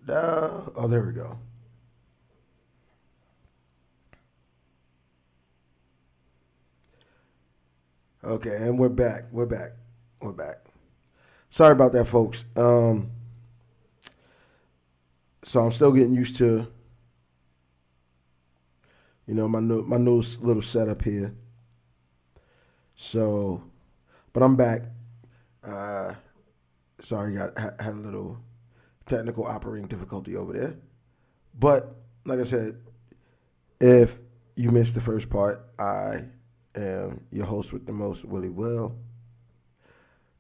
Oh, there we go. Okay, and we're back. We're back. We're back. Sorry about that, folks. So I'm still getting used to, my new little setup here. So, but I'm back. Uh, Sorry, had a little technical operating difficulty over there. But like I said, if you missed the first part, I am your host with the most, Willie Will.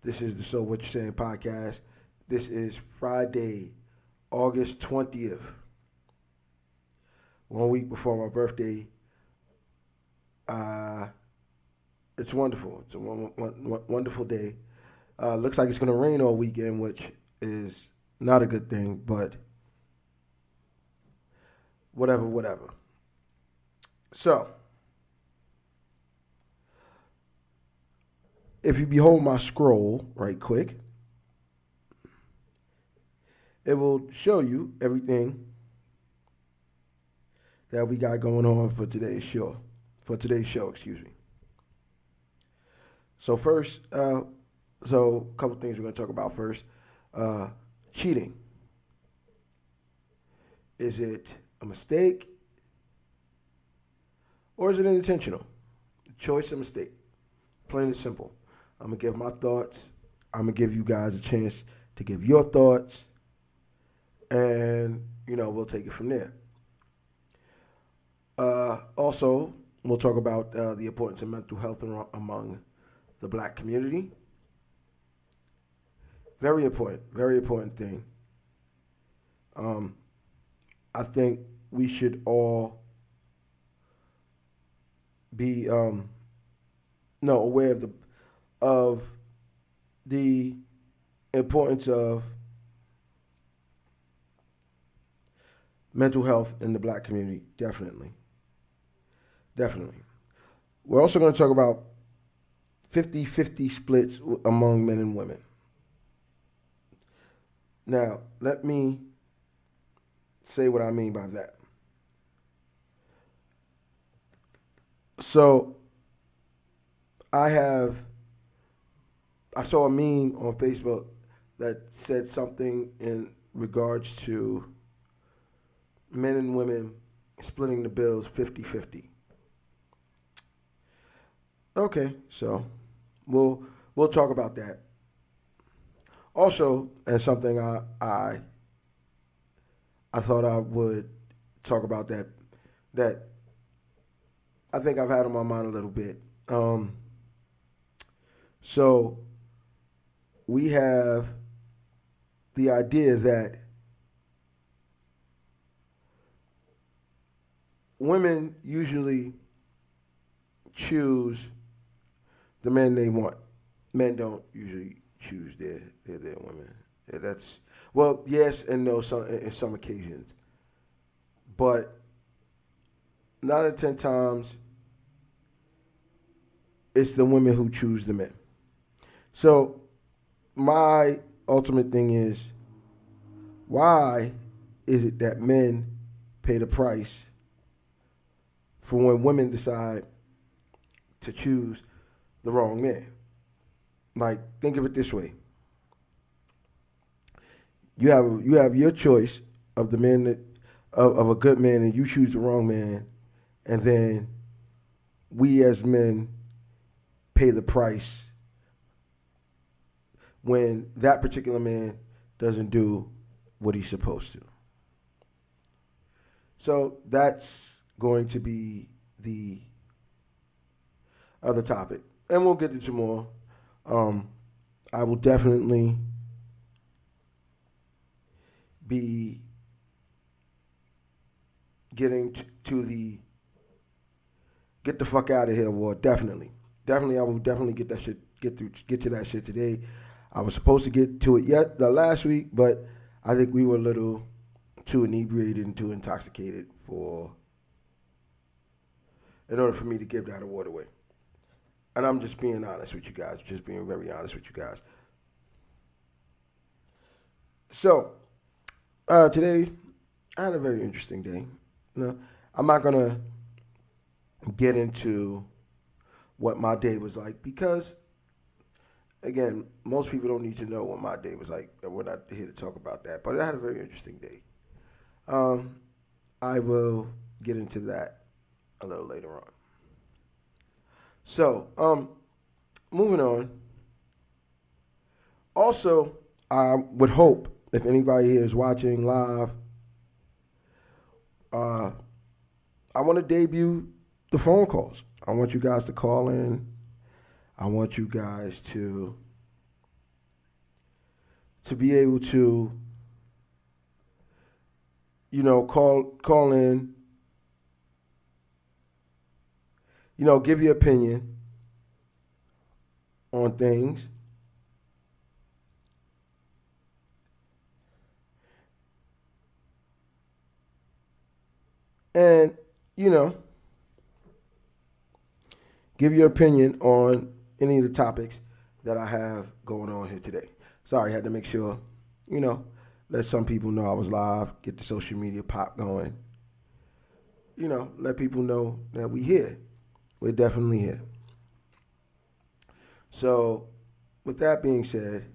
This is the So What You're Saying podcast. This is Friday, August 20th, 1 week before my birthday. Uh, it's wonderful. It's a wonderful day. Looks like it's going to rain all weekend, which is not a good thing, but whatever, whatever. So, if you behold my scroll right quick, it will show you everything that we got going on for today's show. For today's show, excuse me. So first, so a couple things we're going to talk about first. Uh, Cheating. Is it a mistake or is it intentional? Choice or mistake. Plain and simple. I'm going to give my thoughts. I'm going to give you guys a chance to give your thoughts. And, we'll take it from there. Also, we'll talk about the importance of mental health among the black community. Very important thing. I think we should all be aware of the importance of mental health in the black community. Definitely. We're also going to talk about 50-50 splits among men and women. Now, let me say what I mean by that. So, I saw a meme on Facebook that said something in regards to men and women splitting the bills 50-50. Okay, so we'll talk about that. Also, and something I thought I would talk about that I think I've had on my mind a little bit. So we have the idea that women usually choose the men they want. Men don't usually choose their women. Yeah, that's well, yes and no. In some occasions, but 9 out of 10 times it's the women who choose the men. So my ultimate thing is, why is it that men pay the price for when women decide to choose the wrong man? Like, think of it this way: you have your choice of the man of a good man, and you choose the wrong man, and then we as men pay the price when that particular man doesn't do what he's supposed to. So that's going to be the other topic, and we'll get into more. I will definitely be getting to the get the fuck out of here war. Definitely, I will definitely get that shit, get to that shit today. I was supposed to get to it the last week, but I think we were a little too inebriated and too intoxicated in order for me to give that award away. And I'm just being honest with you guys, just being very honest with you guys. So, Today, I had a very interesting day. No, I'm not gonna get into what my day was like because, again, most people don't need to know what my day was like. And we're not here to talk about that. But I had a very interesting day. Um, I will get into that a little later on. So, moving on. Also, I would hope if anybody here is watching live, uh, I want to debut the phone calls. I want you guys to call in. I want you guys to be able to, call in, give your opinion on things. And, you know, give your opinion on any of the topics that I have going on here today. Sorry, I had to make sure, you know, let some people know I was live, get the social media pop going. Let people know that we here. We're definitely here. So, with that being said,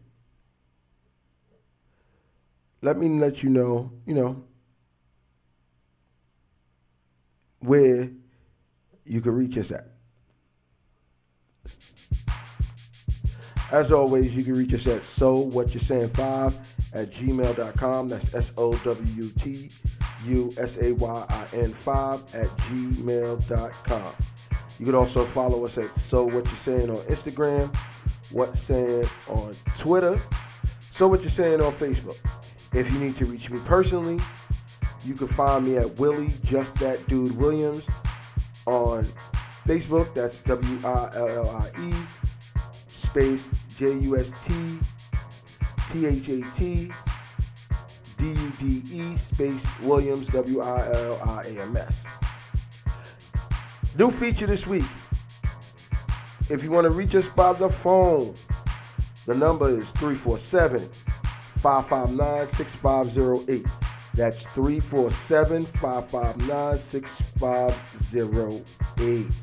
let me let you know, where you can reach us at. As always, you can reach us at sowwhatyousaying5@gmail.com. That's SOWTUSAYIN5@gmail.com. You can also follow us at So What You're Saying on Instagram, What Saying on Twitter, So What You're Saying on Facebook. If you need to reach me personally, you can find me at Willie Just That Dude Williams on Facebook. That's WILLIE space JUSTTHATDUDE space Williams WILLIAMS. New feature this week. If you want to reach us by the phone, the number is 347-559-6508. That's 347-559-6508.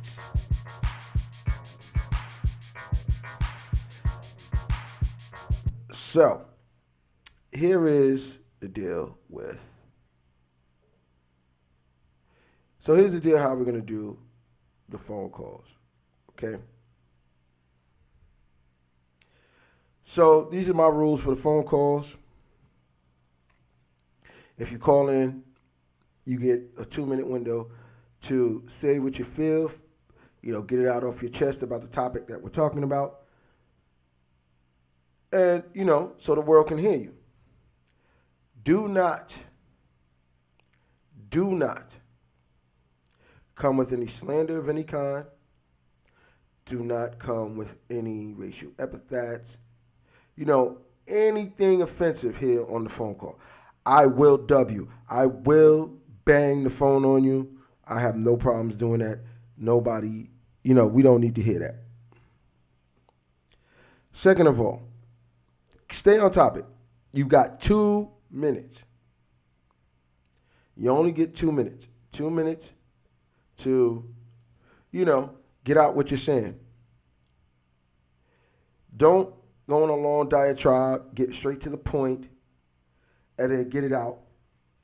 So, here is the deal with. So, here's the deal how we're going to do the phone calls. Okay? So, these are my rules for the phone calls. If you call in, you get a 2-minute window to say what you feel, get it out off your chest about the topic that we're talking about. And, so the world can hear you. Do not come with any slander of any kind. Do not come with any racial epithets. Anything offensive here on the phone call. I will dub you. I will bang the phone on you. I have no problems doing that. Nobody, we don't need to hear that. Second of all, stay on topic. You've got 2 minutes. You only get 2 minutes. 2 minutes to, get out what you're saying. Don't go on a long diatribe. Get straight to the point and then get it out.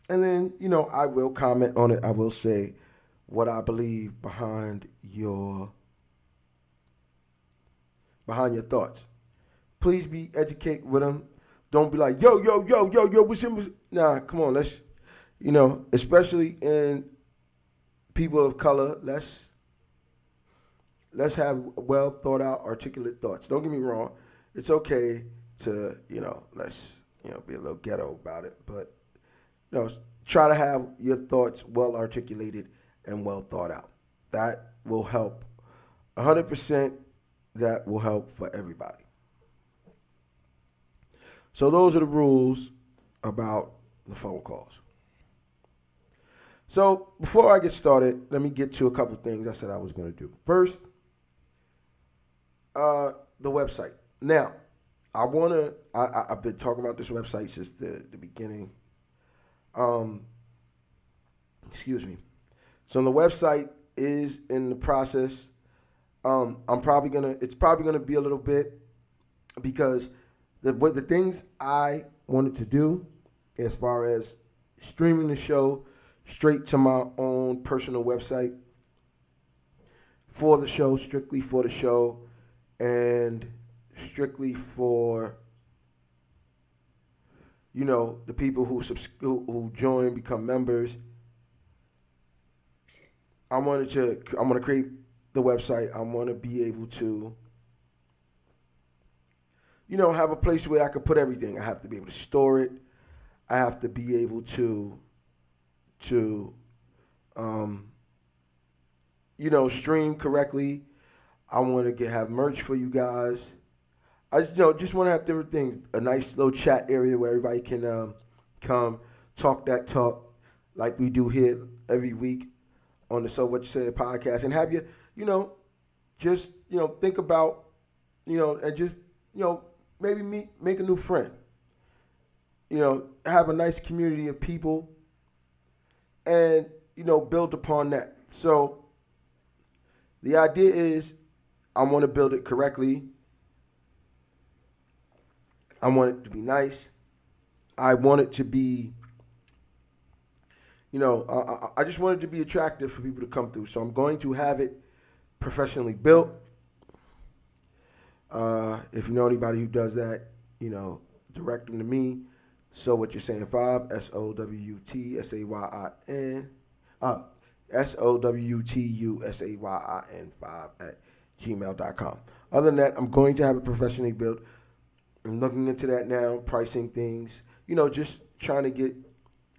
And then, I will comment on it. I will say what I believe behind your thoughts. Please be educated with them. Don't be like, yo, what's in? Nah, come on, let's, especially in people of color, let's have well thought out, articulate thoughts. Don't get me wrong. It's okay to, let's, be a little ghetto about it, but, try to have your thoughts well articulated and well thought out. That will help 100%. That will help for everybody. So those are the rules about the phone calls. So before I get started, let me get to a couple things I said I was going to do. First, the website. Now, I've been talking about this website since the beginning Um, excuse me. So the website is in the process. It's probably gonna be a little bit because the things I wanted to do, as far as streaming the show straight to my own personal website for the show, strictly for the show, and strictly for the people who join, become members. I want to create the website. I want to be able to have a place where I can put everything. I have to be able to store it. I have to be able to um, stream correctly. I want to have merch for you guys. I just want to have different things. A nice little chat area where everybody can come talk that talk like we do here every week on the So What You Say podcast, and have just think about and just maybe make a new friend. Have a nice community of people, and build upon that. So the idea is I want to build it correctly. I want it to be nice. I want it to be, I just want it to be attractive for people to come through. So I'm going to have it professionally built. If you know anybody who does that, direct them to me. So What You're Saying 5, SOWUTSAYIN, SOWUTUSAYIN 5 at gmail.com. Other than that, I'm going to have it professionally built. I'm looking into that now, pricing things, just trying to get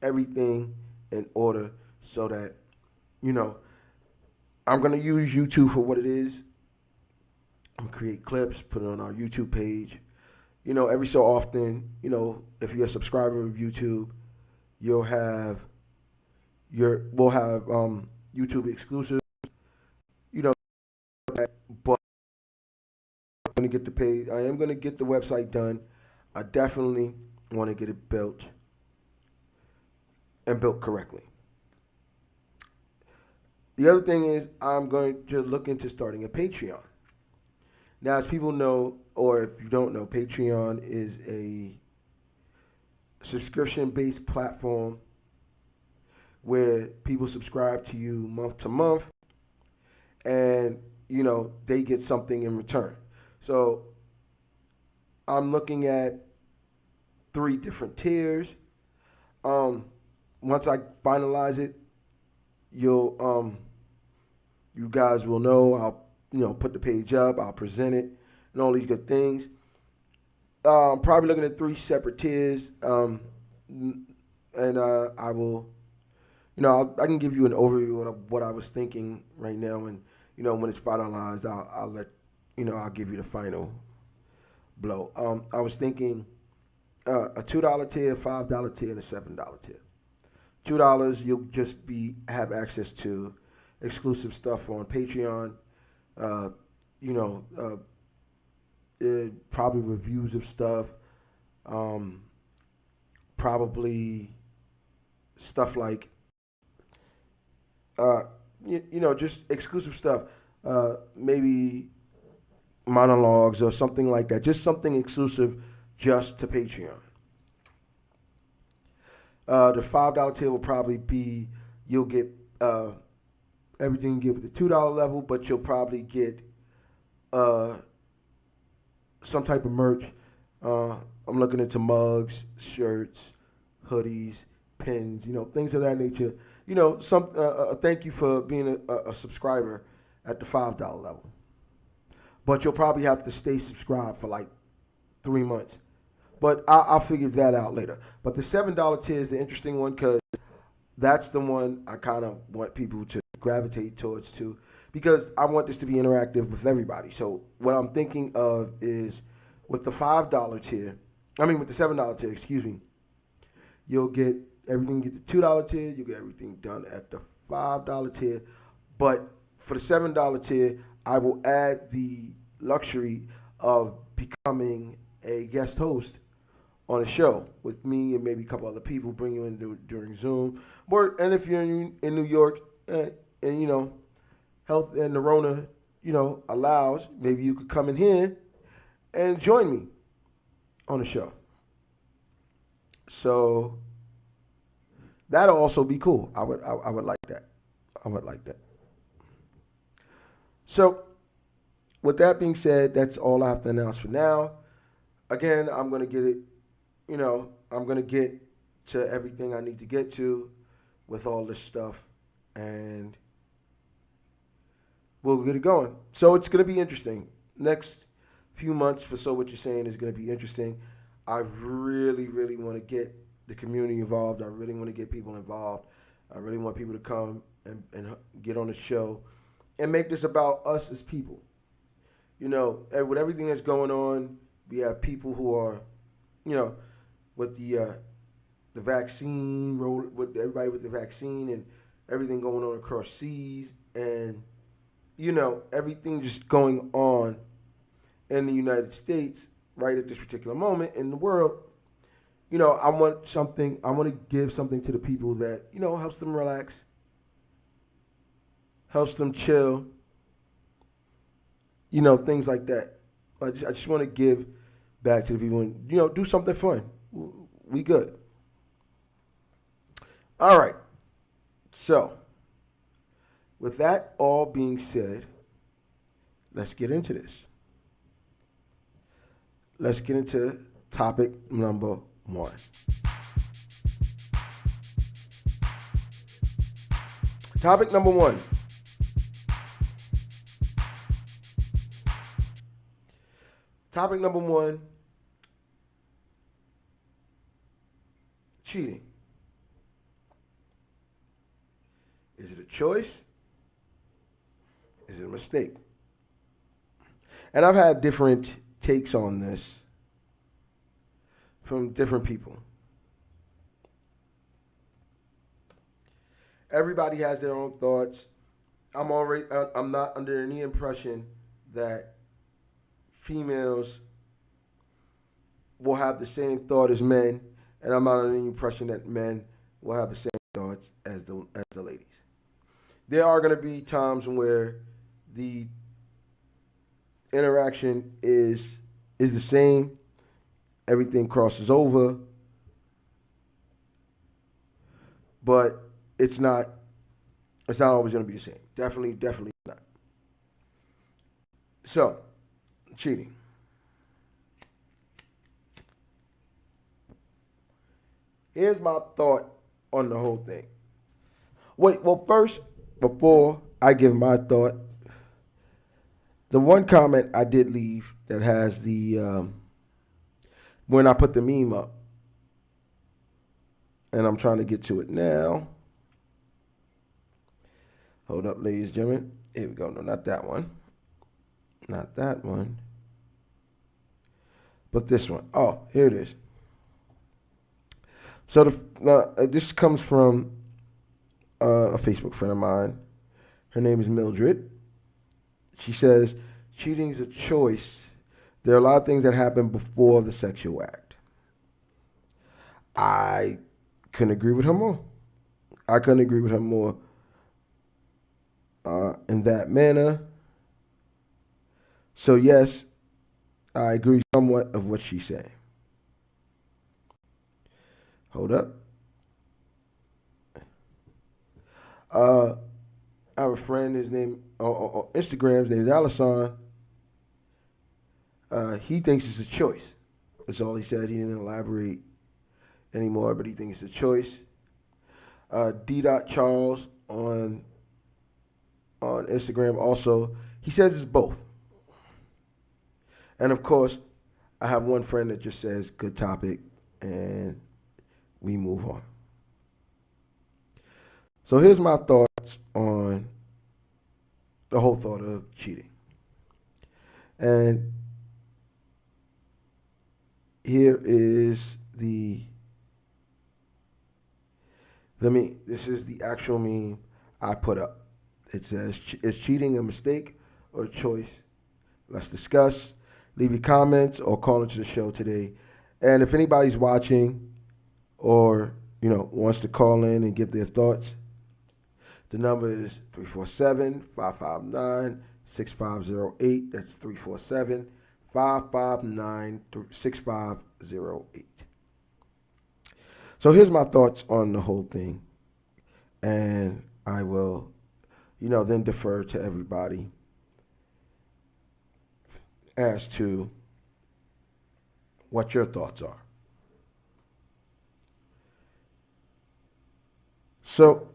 everything in order so that, I'm going to use YouTube for what it is. I'm going to create clips, put it on our YouTube page. Every so often, if you're a subscriber of YouTube, we'll have YouTube exclusive, but I'm going to get the page. I am going to get the website done. I definitely want to get it built and built correctly. The other thing is I'm going to look into starting a Patreon. Now, as people know, or if you don't know, Patreon is a subscription-based platform where people subscribe to you month to month, and they get something in return. So I'm looking at 3 different tiers. Once I finalize it, you guys will know. I'll put the page up, I'll present it, and all these good things. I'm probably looking at 3 separate tiers, and I will, I can give you an overview of what I was thinking right now, and when it's finalized, I'll let I'll give you the final blow. I was thinking a $2 tier, $5 tier, and a $7 tier. $2, you'll just have access to exclusive stuff on Patreon. Probably reviews of stuff, probably stuff like, just exclusive stuff, maybe monologues or something like that, just something exclusive just to Patreon. The $5 tier will probably be, you'll get everything you get with the $2 level, but you'll probably get some type of merch. I'm looking into mugs, shirts, hoodies, pins, things of that nature. Thank you for being a subscriber at the $5 level. But you'll probably have to stay subscribed for like 3 months. But I'll figure that out later. But the $7 tier is the interesting one because that's the one I kind of want people to gravitate towards too, because I want this to be interactive with everybody. So what I'm thinking of is with the $5 tier, with the $7 tier, you'll get everything, get the $2 tier, you'll get everything done at the $5 tier. But for the $7 tier, I will add the luxury of becoming a guest host on a show with me and maybe a couple other people, bring you in during Zoom. And if you're in New York, and health and the Rona, allows, maybe you could come in here and join me on the show. So that'll also be cool. I would like that. I would like that. So with that being said, that's all I have to announce for now. Again, I'm gonna get it. I'm gonna get to everything I need to get to with all this stuff, and we'll get it going. So it's gonna be interesting. Next few months for So What You're Saying is gonna be interesting. I really, really want to get the community involved. I really want to get people involved. I really want people to come and get on the show and make this about us as people. And with everything that's going on, we have people who are, with the vaccine, with everybody with the vaccine and everything going on across seas, and everything just going on in the United States right at this particular moment in the world. I want to give something to the people that helps them relax, helps them chill, things like that. I just want to give back to the people and do something fun. We good. All right. So, with that all being said, let's get into this. Let's get into topic number 1. Topic number 1. Topic number 1, cheating. Is it a choice? Is it a mistake? And I've had different takes on this from different people. Everybody has their own thoughts. I'm not under any impression that females will have the same thought as men, and I'm not under any impression that men will have the same thoughts as the ladies. There are going to be times where the interaction is the same. Everything crosses over, but it's not always going to be the same. Definitely not. So, cheating. Here's my thought on the whole thing. First, before I give my thought, the one comment I did leave that has the when I put the meme up, and I'm trying to get to it now. Hold up, ladies and gentlemen. Here we go. No, not that one. Not that one. But this one. Oh, here it is. So this comes from a Facebook friend of mine. Her name is Mildred. She says, cheating is a choice. There are a lot of things that happen before the sexual act. I couldn't agree with her more. In that manner. So yes, I agree somewhat of what she's saying. Hold up. I have a friend, his name, on Instagram, his name is Allison. He thinks it's a choice. That's all he said. He didn't elaborate anymore, but he thinks it's a choice. D. Charles on Instagram also, he says it's both. And of course, I have one friend that just says, good topic, and we move on. So here's my thoughts on the whole thought of cheating. And here is the meme. This is the actual meme I put up. It says, is cheating a mistake or a choice? Let's discuss. Leave your comments or call into the show today And if anybody's watching or, wants to call in and give their thoughts, the number is 347-559-6508. That's 347-559-6508. So here's my thoughts on the whole thing. And I will, then defer to everybody as to what your thoughts are. So,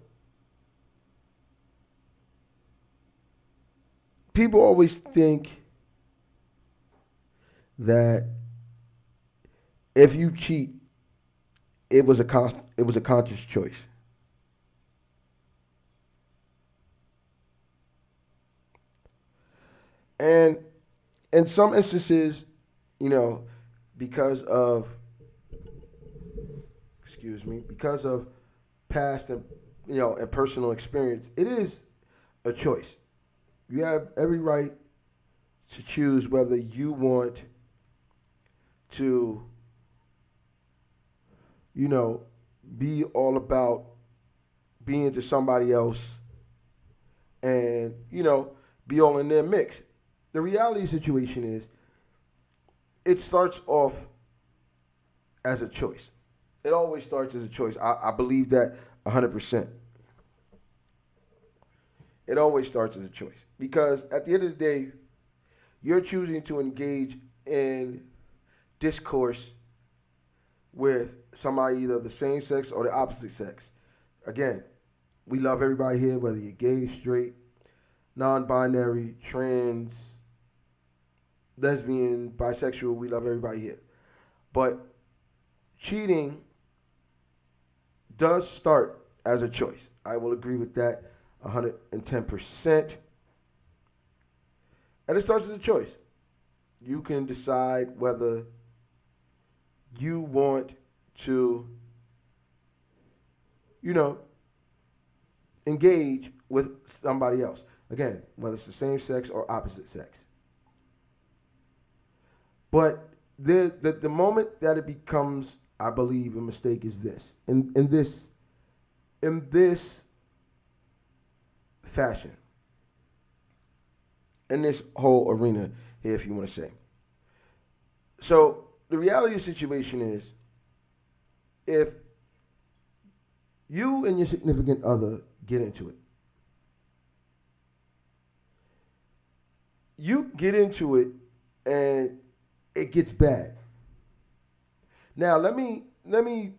people always think that if you cheat, it was a conscious choice. And in some instances, you know, because of because of past and and personal experience, it is a choice. You have every right to choose whether you want to, be all about being to somebody else and, be all in their mix. The reality situation is it starts off as a choice. It always starts as a choice. I believe that 100%. It always starts as a choice. Because at the end of the day, you're choosing to engage in discourse with somebody either the same sex or the opposite sex. Again, we love everybody here, whether you're gay, straight, non-binary, trans, lesbian, bisexual, we love everybody here. But cheating does start as a choice. I will agree with that 110%. And it starts as a choice. You can decide whether you want to, engage with somebody else. Again, whether it's the same sex or opposite sex. But the moment that it becomes, I believe, a mistake is this. In this fashion. In this whole arena here, if you want to say. So the reality of the situation is, if you and your significant other get into it, you get into it and it gets bad. Now, let me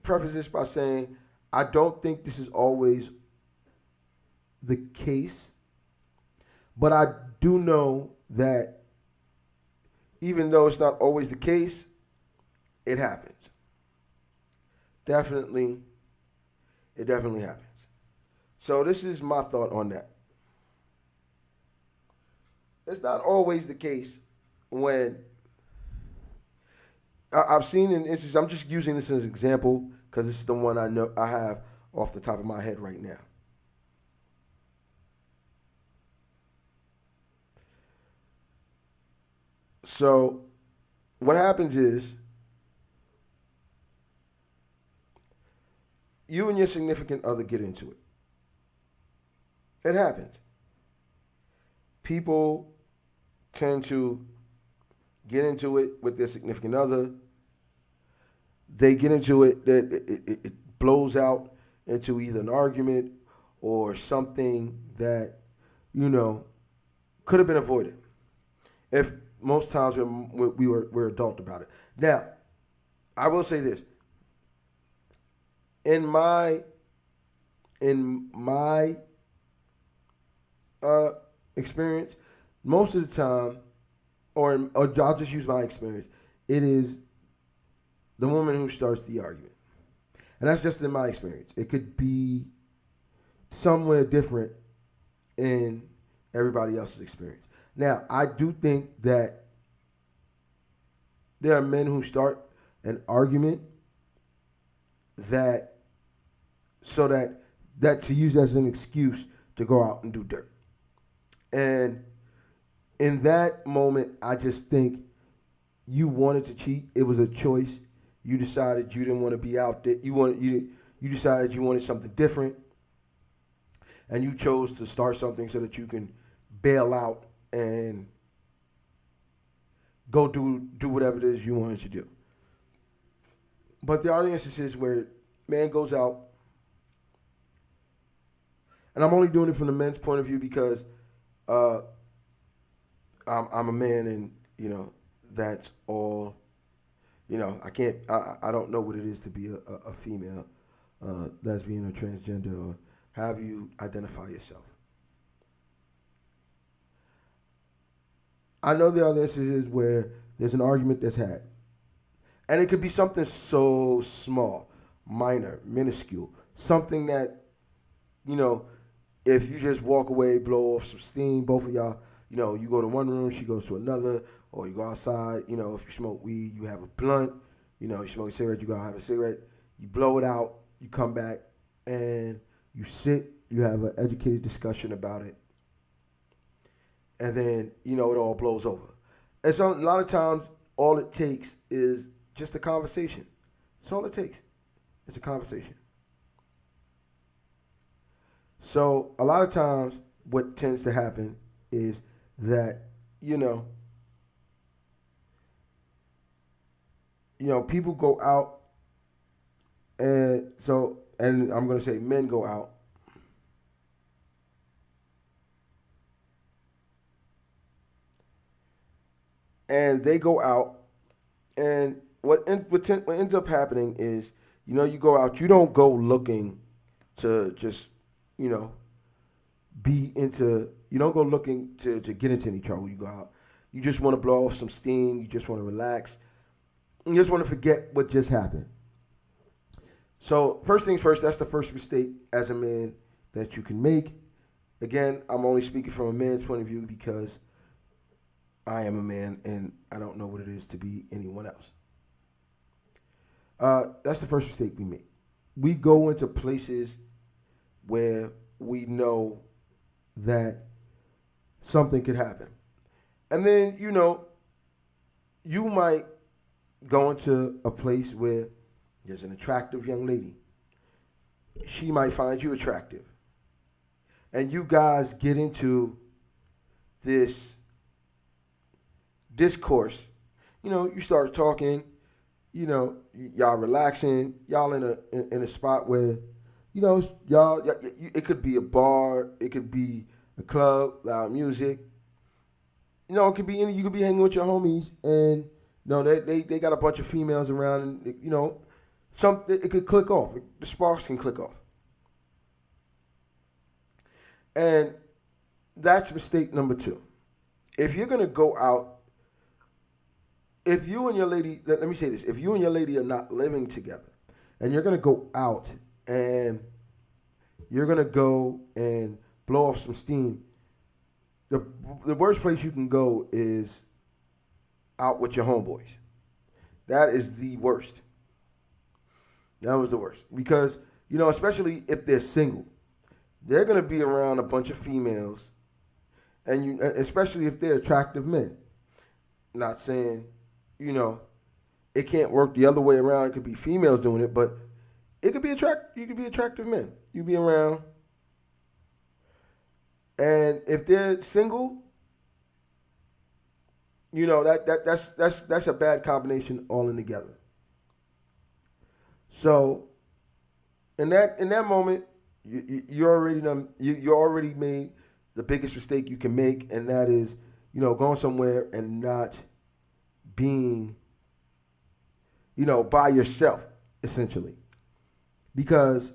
preface this by saying I don't think this is always the case, but I do know that even though it's not always the case, it happens. It definitely happens. So this is my thought on that. It's not always the case when I've seen in instances. I'm just using this as an example because this is the one I know I have off the top of my head right now. So what happens is you and your significant other get into it. It happens. People tend to get into it with their significant other. They get into it, that it blows out into either an argument or something that, could have been avoided if most times we're adult about it. Now, I will say this. In my experience, most of the time, or I'll just use my experience, it is the woman who starts the argument. And that's just in my experience. It could be somewhere different in everybody else's experience. Now, I do think that there are men who start an argument that to use as an excuse to go out and do dirt. And in that moment, I just think you wanted to cheat. It was a choice. You decided you didn't want to be out there. You decided you wanted something different, and you chose to start something so that you can bail out and go do whatever it is you wanted to do. But there are instances where man goes out, and I'm only doing it from the men's point of view because uh, I'm a man, and that's all. I can't. I don't know what it is to be a female, lesbian or transgender, or however you identify yourself. I know there are instances where there's an argument that's had, and it could be something so small, minor, minuscule, something that you know, if you just walk away, blow off some steam, both of y'all, you go to one room, she goes to another, or you go outside, if you smoke weed, you have a blunt, you smoke a cigarette, you go have a cigarette, you blow it out, you come back, and you sit, you have an educated discussion about it, and then, it all blows over. And so a lot of times, all it takes is just a conversation. That's all it takes. It's a conversation. So a lot of times what tends to happen is that, people go out, and I'm going to say men go out, and they go out, and what ends up happening is, you go out, you don't go looking to just, you know, you don't go looking to get into any trouble. You go out, you just want to blow off some steam, you just want to relax, you just want to forget what just happened. So first things first, that's the first mistake as a man that you can make. Again, I'm only speaking from a man's point of view because I am a man and I don't know what it is to be anyone else. That's the first mistake we make. We go into places where we know that something could happen. And then, you might go into a place where there's an attractive young lady. She might find you attractive. And you guys get into this discourse. You start talking, y'all relaxing, y'all in a spot where, y'all, it could be a bar, it could be a club, loud music. It could be you could be hanging with your homies, and they got a bunch of females around, and something it could click off. The sparks can click off, and that's mistake number 2. If you're gonna go out, if you and your lady, let me say this: if you and your lady are not living together, and you're gonna go out and you're gonna go and blow off some steam, the worst place you can go is out with your homeboys. That is the worst. That was the worst. Because, especially if they're single, they're going to be around a bunch of females, and especially if they're attractive men. Not saying, it can't work the other way around. It could be females doing it, but it could be you could be attractive men. You be around. And if they're single, that's a bad combination all in together. So in that moment, you already made the biggest mistake you can make, and that is, going somewhere and not being, by yourself, essentially. Because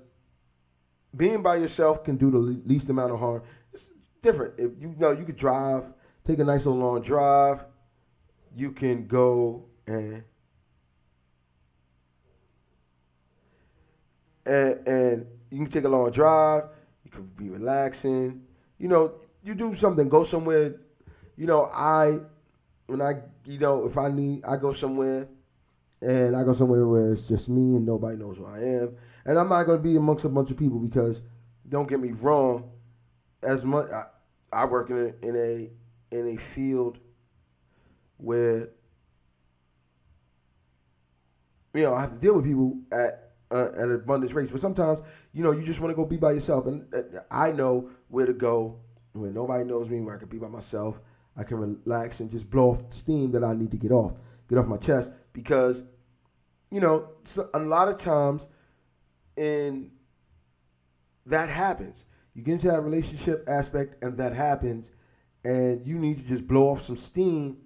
being by yourself can do the least amount of harm. It's different. If you could drive, take a nice little long drive. You can go and you can take a long drive. You could be relaxing. You do something. Go somewhere. If I go somewhere, and I go somewhere where it's just me and nobody knows who I am, and I'm not going to be amongst a bunch of people because, don't get me wrong, as much I work in a field where I have to deal with people at an abundance race. But sometimes, you just want to go be by yourself. And I know where to go when nobody knows me, where I can be by myself. I can relax and just blow off the steam that I need to get off my chest. Because, so a lot of times, and that happens. You get into that relationship aspect, and that happens, and you need to just blow off some steam,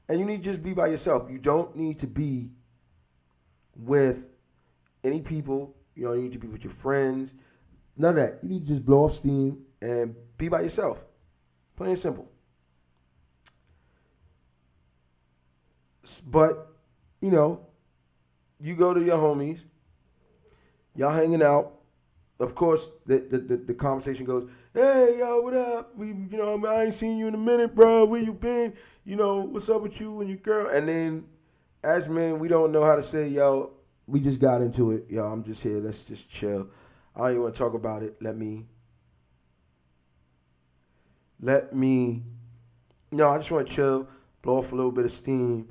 and you need to just be by yourself. You don't need to be with any people. You need to be with your friends. None of that. You need to just blow off steam and be by yourself. Plain and simple. But, you go to your homies, y'all hanging out. Of course, the conversation goes, hey, yo, what up? I ain't seen you in a minute, bro. Where you been? What's up with you and your girl? And then, as men, we don't know how to say, yo, we just got into it. Yo, I'm just here. Let's just chill. I don't even want to talk about it. I just want to chill, blow off a little bit of steam.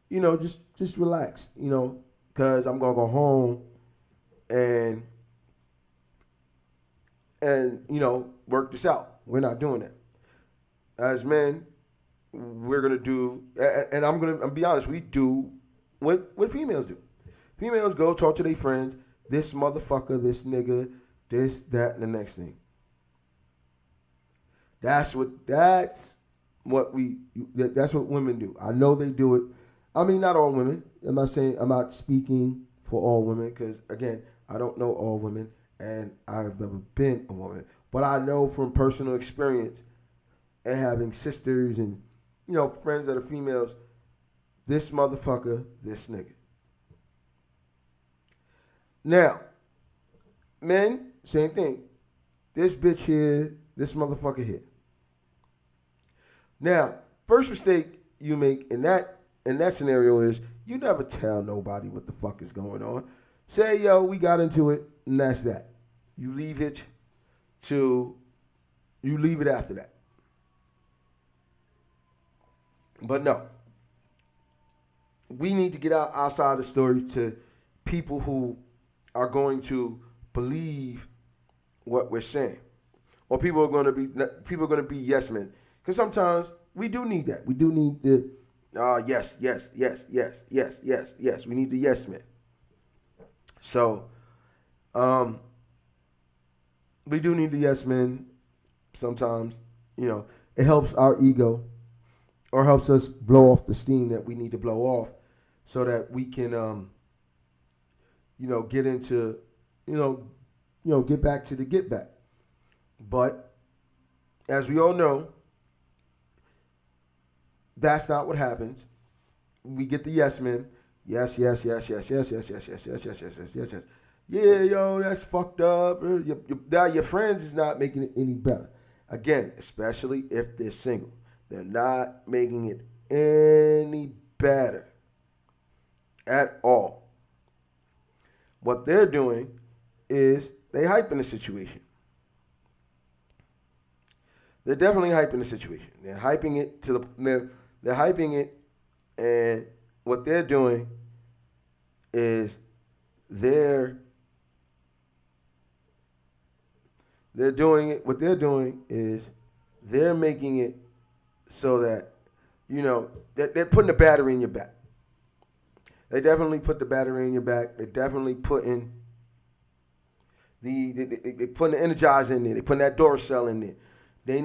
Just relax, because I'm going to go home and work this out. We're not doing that. As men, we're going to do, and I'm going to be honest, we do what females do. Females go talk to their friends, this motherfucker, this nigga, this, that, and the next thing. That's what women do. I know they do it. I mean, not all women. I'm not speaking for all women, because, again, I don't know all women, and I've never been a woman. But I know from personal experience and having sisters and, friends that are females, this motherfucker, this nigga. Now, men, same thing. This bitch here, this motherfucker here. Now, first mistake you make in that scenario is you never tell nobody what the fuck is going on. Say, yo, we got into it, and that's that. You leave it after that. But no. We need to get outside the story to people who are going to believe what we're saying. Or people are going to be yes men. Because sometimes we do need that. We do need the yes. We need the yes men. So, we do need the yes men sometimes. It helps our ego, or helps us blow off the steam that we need to blow off, so that we can, get into, get back to the get back. But as we all know, that's not what happens. We get the yes men. Yes. Yeah, yo, that's fucked up. Your friends is not making it any better. Again, especially if they're single. They're not making it any better at all. What they're doing is they hyping the situation. They're definitely hyping the situation. They're hyping it they're hyping it, and what they're doing is they're making it so that, they're putting the battery in your back. They definitely put the battery in your back. They're definitely putting they putting the Energizer in there. They putting that Duracell in there. They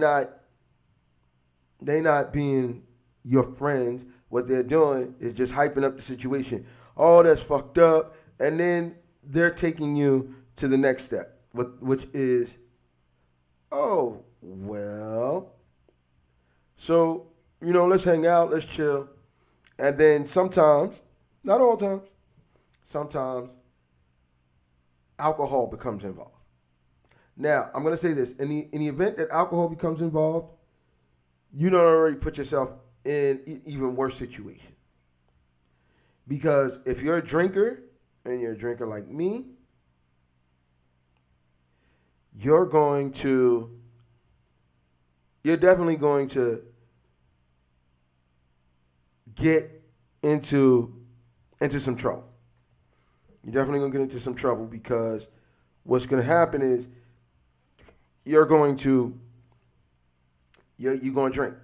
not being your friends. What they're doing is just hyping up the situation. Oh, that's fucked up. And then they're taking you to the next step, which is, oh, well, so, let's hang out, let's chill. And then sometimes, not all times, sometimes alcohol becomes involved. Now, I'm going to say this. In the event that alcohol becomes involved, you don't already put yourself in even worse situation. Because if you're a drinker, and you're a drinker like me, you're definitely going to get into some trouble. You're definitely gonna get into some trouble because what's gonna happen is you're going to you're gonna drink,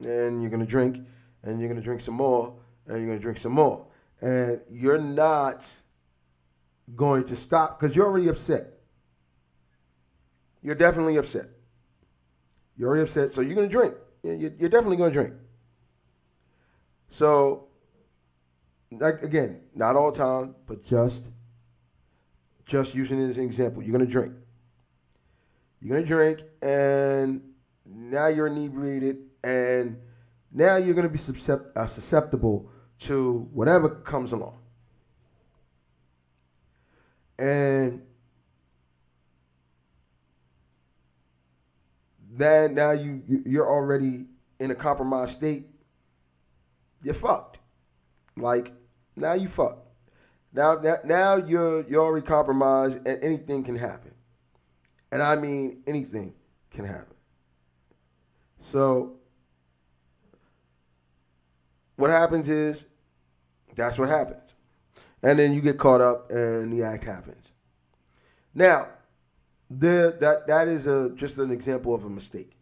and you're gonna drink, and you're gonna drink some more, and you're gonna drink some more, and you're not going to stop because you're already upset. You're definitely upset. You're already upset, so you're gonna drink. You're definitely gonna drink. So, like again, not all the time, but just using it as an example. You're gonna drink. You're gonna drink, and now you're inebriated, and now you're gonna be susceptible to whatever comes along. And then now you're already in a compromised state. You're fucked. Like now you fucked. Now you're already compromised, and anything can happen. And I mean anything can happen. So what happens is that's what happens. And then you get caught up and the act happens. Now, that is just an example of a mistake.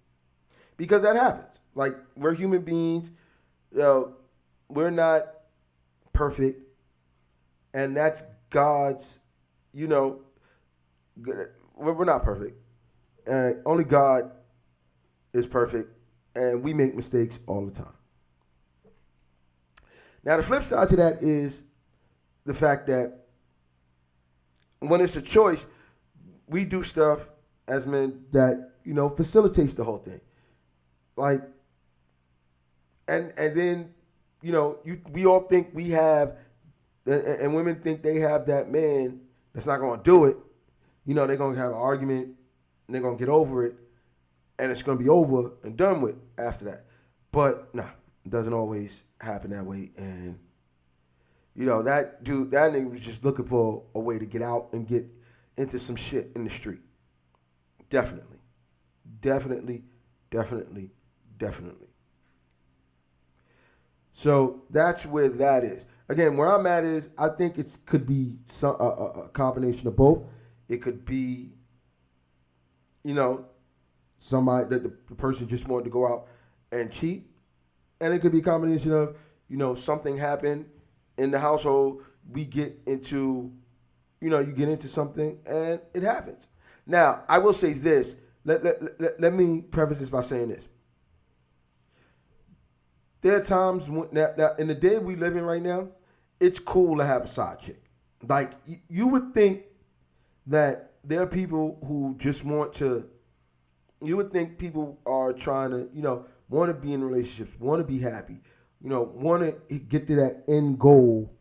Because that happens. Like, we're human beings. We're not perfect. And that's God's, we're not perfect. Only God is perfect. And we make mistakes all the time. Now, the flip side to that is the fact that when it's a choice, we do stuff as men that, facilitates the whole thing. Like, and then, we all think we have, and women think they have that man that's not going to do it. They're going to have an argument, and they're going to get over it, and it's going to be over and done with after that. But, nah, it doesn't always happen that way. And, that nigga was just looking for a way to get out and get into some shit in the street. Definitely. So that's where that is. Again, where I'm at is I think it could be a combination of both. It could be, somebody that the person just wanted to go out and cheat. And it could be a combination of, something happened in the household. We get into, you get into something and it happens. Now, I will say this. Let me preface this by saying this. There are times when, now in the day we live in right now, it's cool to have a side chick. Like, you would think that there are people who just want to, you would think people are trying to, want to be in relationships, want to be happy, want to get to that end goal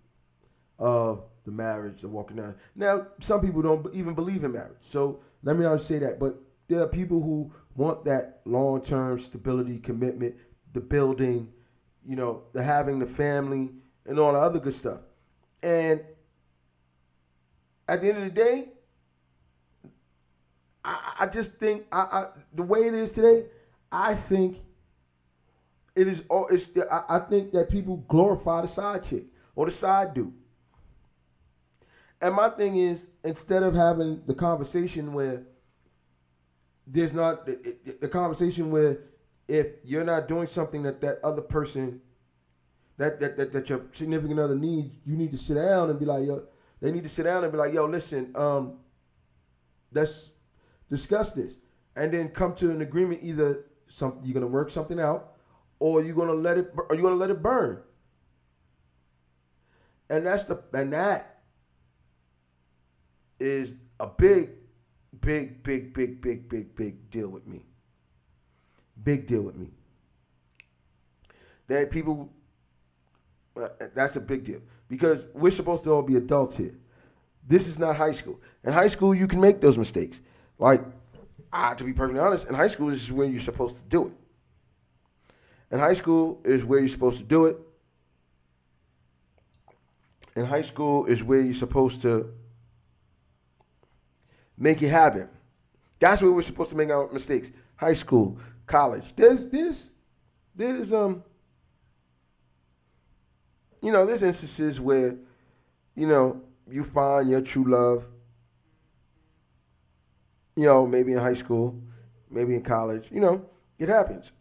of the marriage, of walking down. Now, some people don't even believe in marriage. So let me not say that. But there are people who want that long-term stability, commitment, the building, the having the family, and all the other good stuff. And at the end of the day, I just think the way it is today, I think it is. I think that people glorify the side chick or the side dude. And my thing is, instead of having the conversation where there's not the conversation where if you're not doing something that other person that your significant other needs, you need to sit down and be like, yo. They need to sit down and be like, yo, listen, let's discuss this, and then come to an agreement. Either you're gonna work something out, or you're gonna let it burn. And that is a big deal with me. Big deal with me. That people, that's a big deal because we're supposed to all be adults here. This is not high school. In high school, you can make those mistakes. Like, to be perfectly honest, in high school, this is where you're supposed to do it. In high school is where you're supposed to do it. In high school is where you're supposed to make it happen. That's where we're supposed to make our mistakes. High school, college. There's there's instances where, you find your true love, you know, maybe in high school, maybe in college, you know, it happens.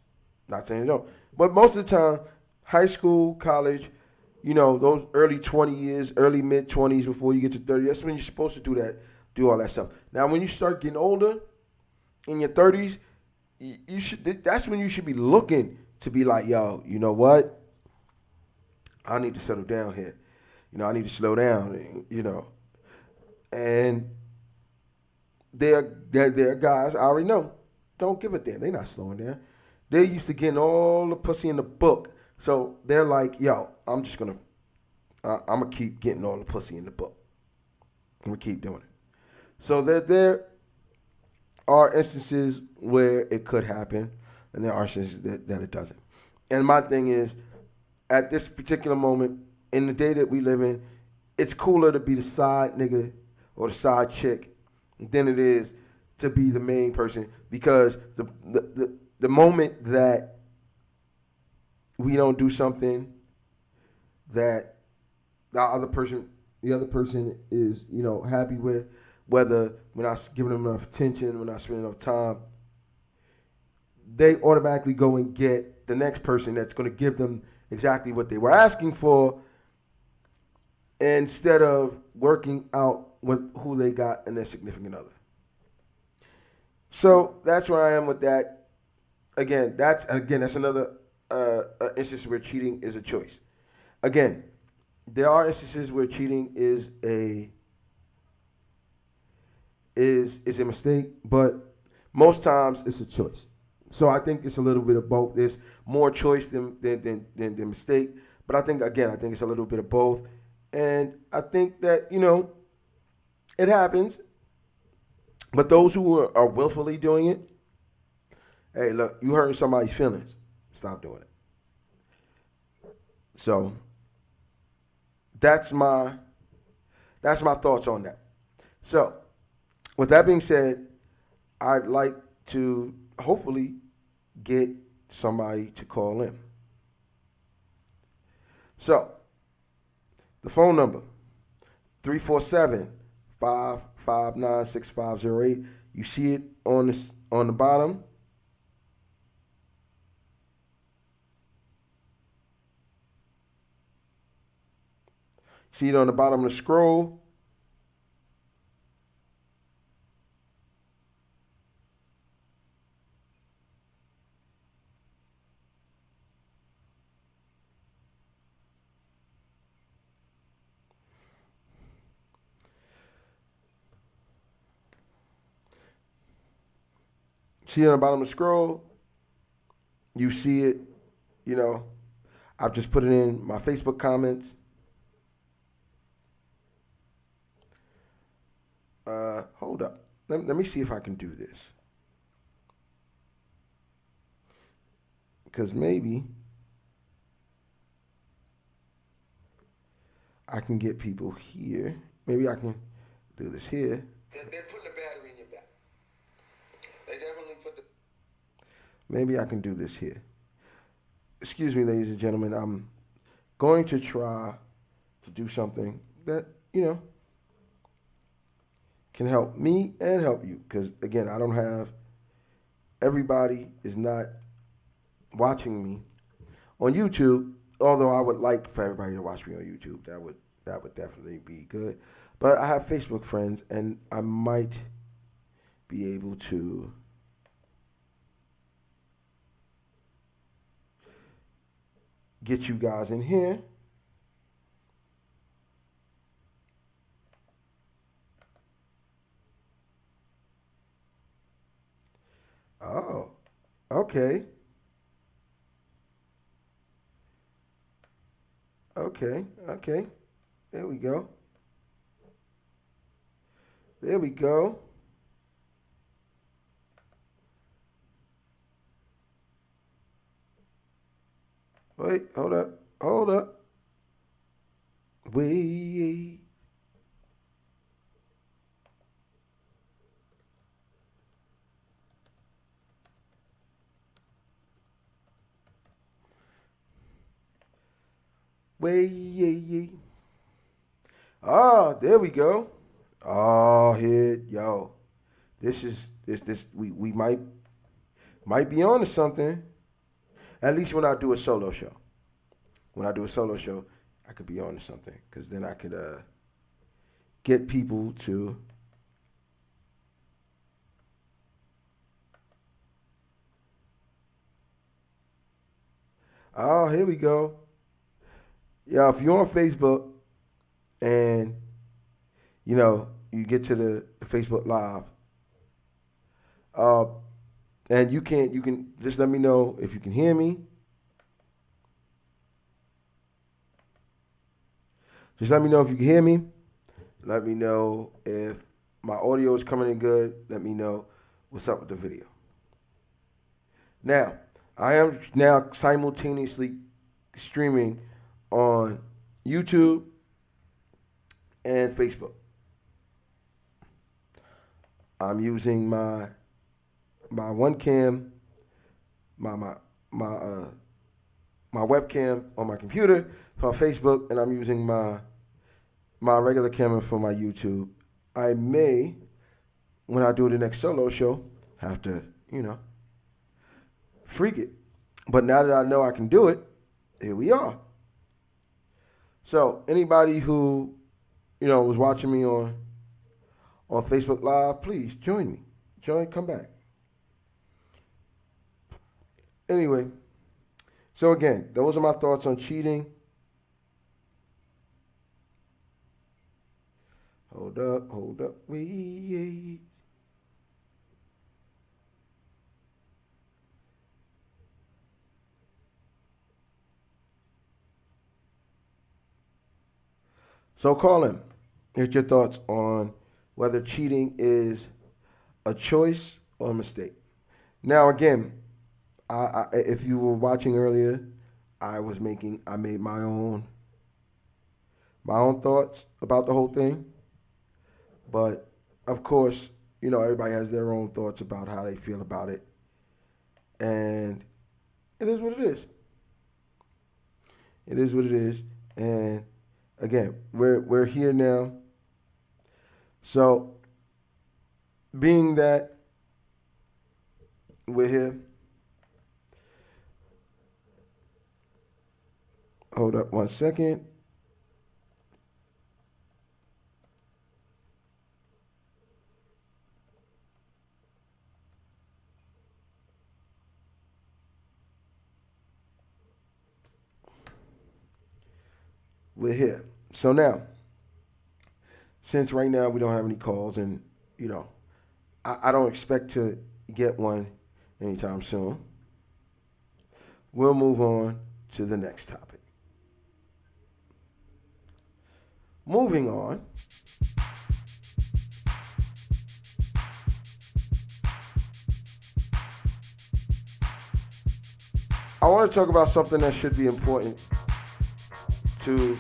Not saying it don't. But most of the time, high school, college, you know, those early 20 years, early mid 20s before you get to 30, that's when you're supposed to do that, do all that stuff. Now, when you start getting older, in your 30s, you should. That's when you should be looking to be like, yo, you know what? I need to settle down here. You know, I need to slow down. You know, and they're guys I already know don't give a damn. They're not slowing down. They're used to getting all the pussy in the book, so they're like, yo, I'm gonna keep getting all the pussy in the book. I'm gonna keep doing it. So there are instances where it could happen, and there are instances that it doesn't. And my thing is, at this particular moment, in the day that we live in, it's cooler to be the side nigga or the side chick than it is to be the main person, because the moment that we don't do something that the other person is, you know, happy with, whether we're not giving them enough attention, we're not spending enough time, they automatically go and get the next person that's going to give them exactly what they were asking for, instead of working out with who they got in their significant other. So that's where I am with that. That's another instance where cheating is a choice. Again, there are instances where cheating is a mistake, but most times it's a choice. So I think it's a little bit of both. There's more choice than mistake, but I think it's a little bit of both, and I think that, you know, it happens. But those who are willfully doing it, hey, look, you hurting somebody's feelings. Stop doing it. So that's my thoughts on that. So with that being said, I'd like to hopefully get somebody to call in. So the phone number, 347-559-6508. You see it on the bottom. See it on the bottom of the scroll. See it on the bottom of the scroll. You see it, you know, I've just put it in my Facebook comments. Hold up. Let me see if I can do this. Because maybe I can get people here. Maybe I can do this here. They're putting the battery in your back. They definitely put the... Maybe I can do this here. Excuse me, ladies and gentlemen. I'm going to try to do something that, you know, can help me and help you. Because, again, I don't have... Everybody is not watching me on YouTube, although I would like for everybody to watch me on YouTube. That would definitely be good. But I have Facebook friends, and I might be able to get you guys in here. Oh, okay. Okay. There we go. There we go. Wait, hold up. Wait. Wait. Ah, there we go. Oh, here, yo. This we might be on to something. At least when I do a solo show. When I do a solo show, I could be on to something because then I could get people to. Oh, here we go. Yeah, if you're on Facebook and you get to the Facebook Live, uh, and you can just let me know if you can hear me. Just let me know if you can hear me. Let me know if my audio is coming in good. Let me know what's up with the video. Now, I am now simultaneously streaming on YouTube and Facebook. I'm using my one cam, my webcam on my computer for Facebook, and I'm using my regular camera for my YouTube. I may, when I do the next solo show, have to, freak it. But now that I know I can do it, here we are. So anybody who, was watching me on Facebook Live, please join me. Come back. Anyway, so again, those are my thoughts on cheating. Hold up, wait. So Colin, here's your thoughts on whether cheating is a choice or a mistake. Now again, if you were watching earlier, I made my own thoughts about the whole thing. But of course, everybody has their own thoughts about how they feel about it. And it is what it is. It is what it is. And again, we're here now. So being that we're here, hold up one second. We're here. So now, since right now we don't have any calls and, I don't expect to get one anytime soon, we'll move on to the next topic. Moving on. I want to talk about something that should be important to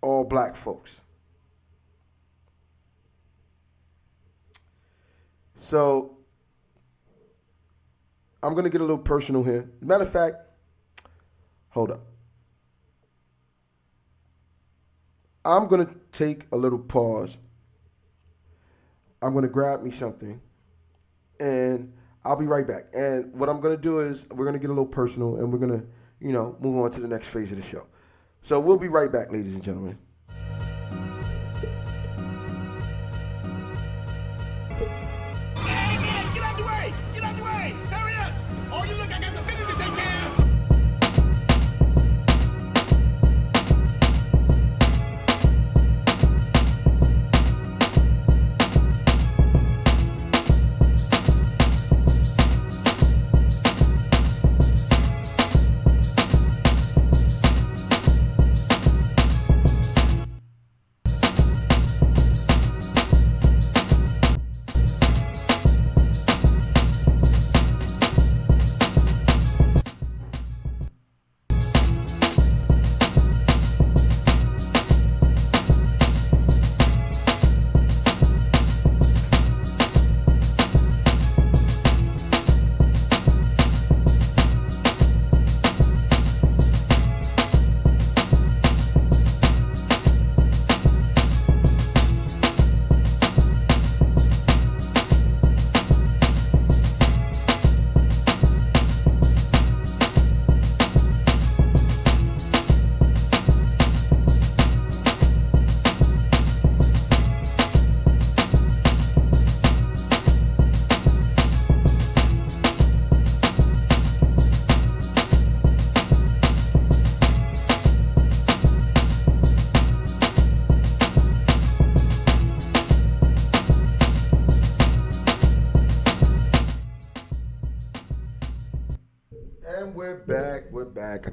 all black folks. So, I'm going to get a little personal here. As a matter of fact, hold up. I'm going to take a little pause. I'm going to grab me something, and I'll be right back. And what I'm going to do is we're going to get a little personal, and we're going to, move on to the next phase of the show. So we'll be right back, ladies and gentlemen. Hey, get out the way! Get out the way! Hurry up! Oh, you look, I got some business to take care of!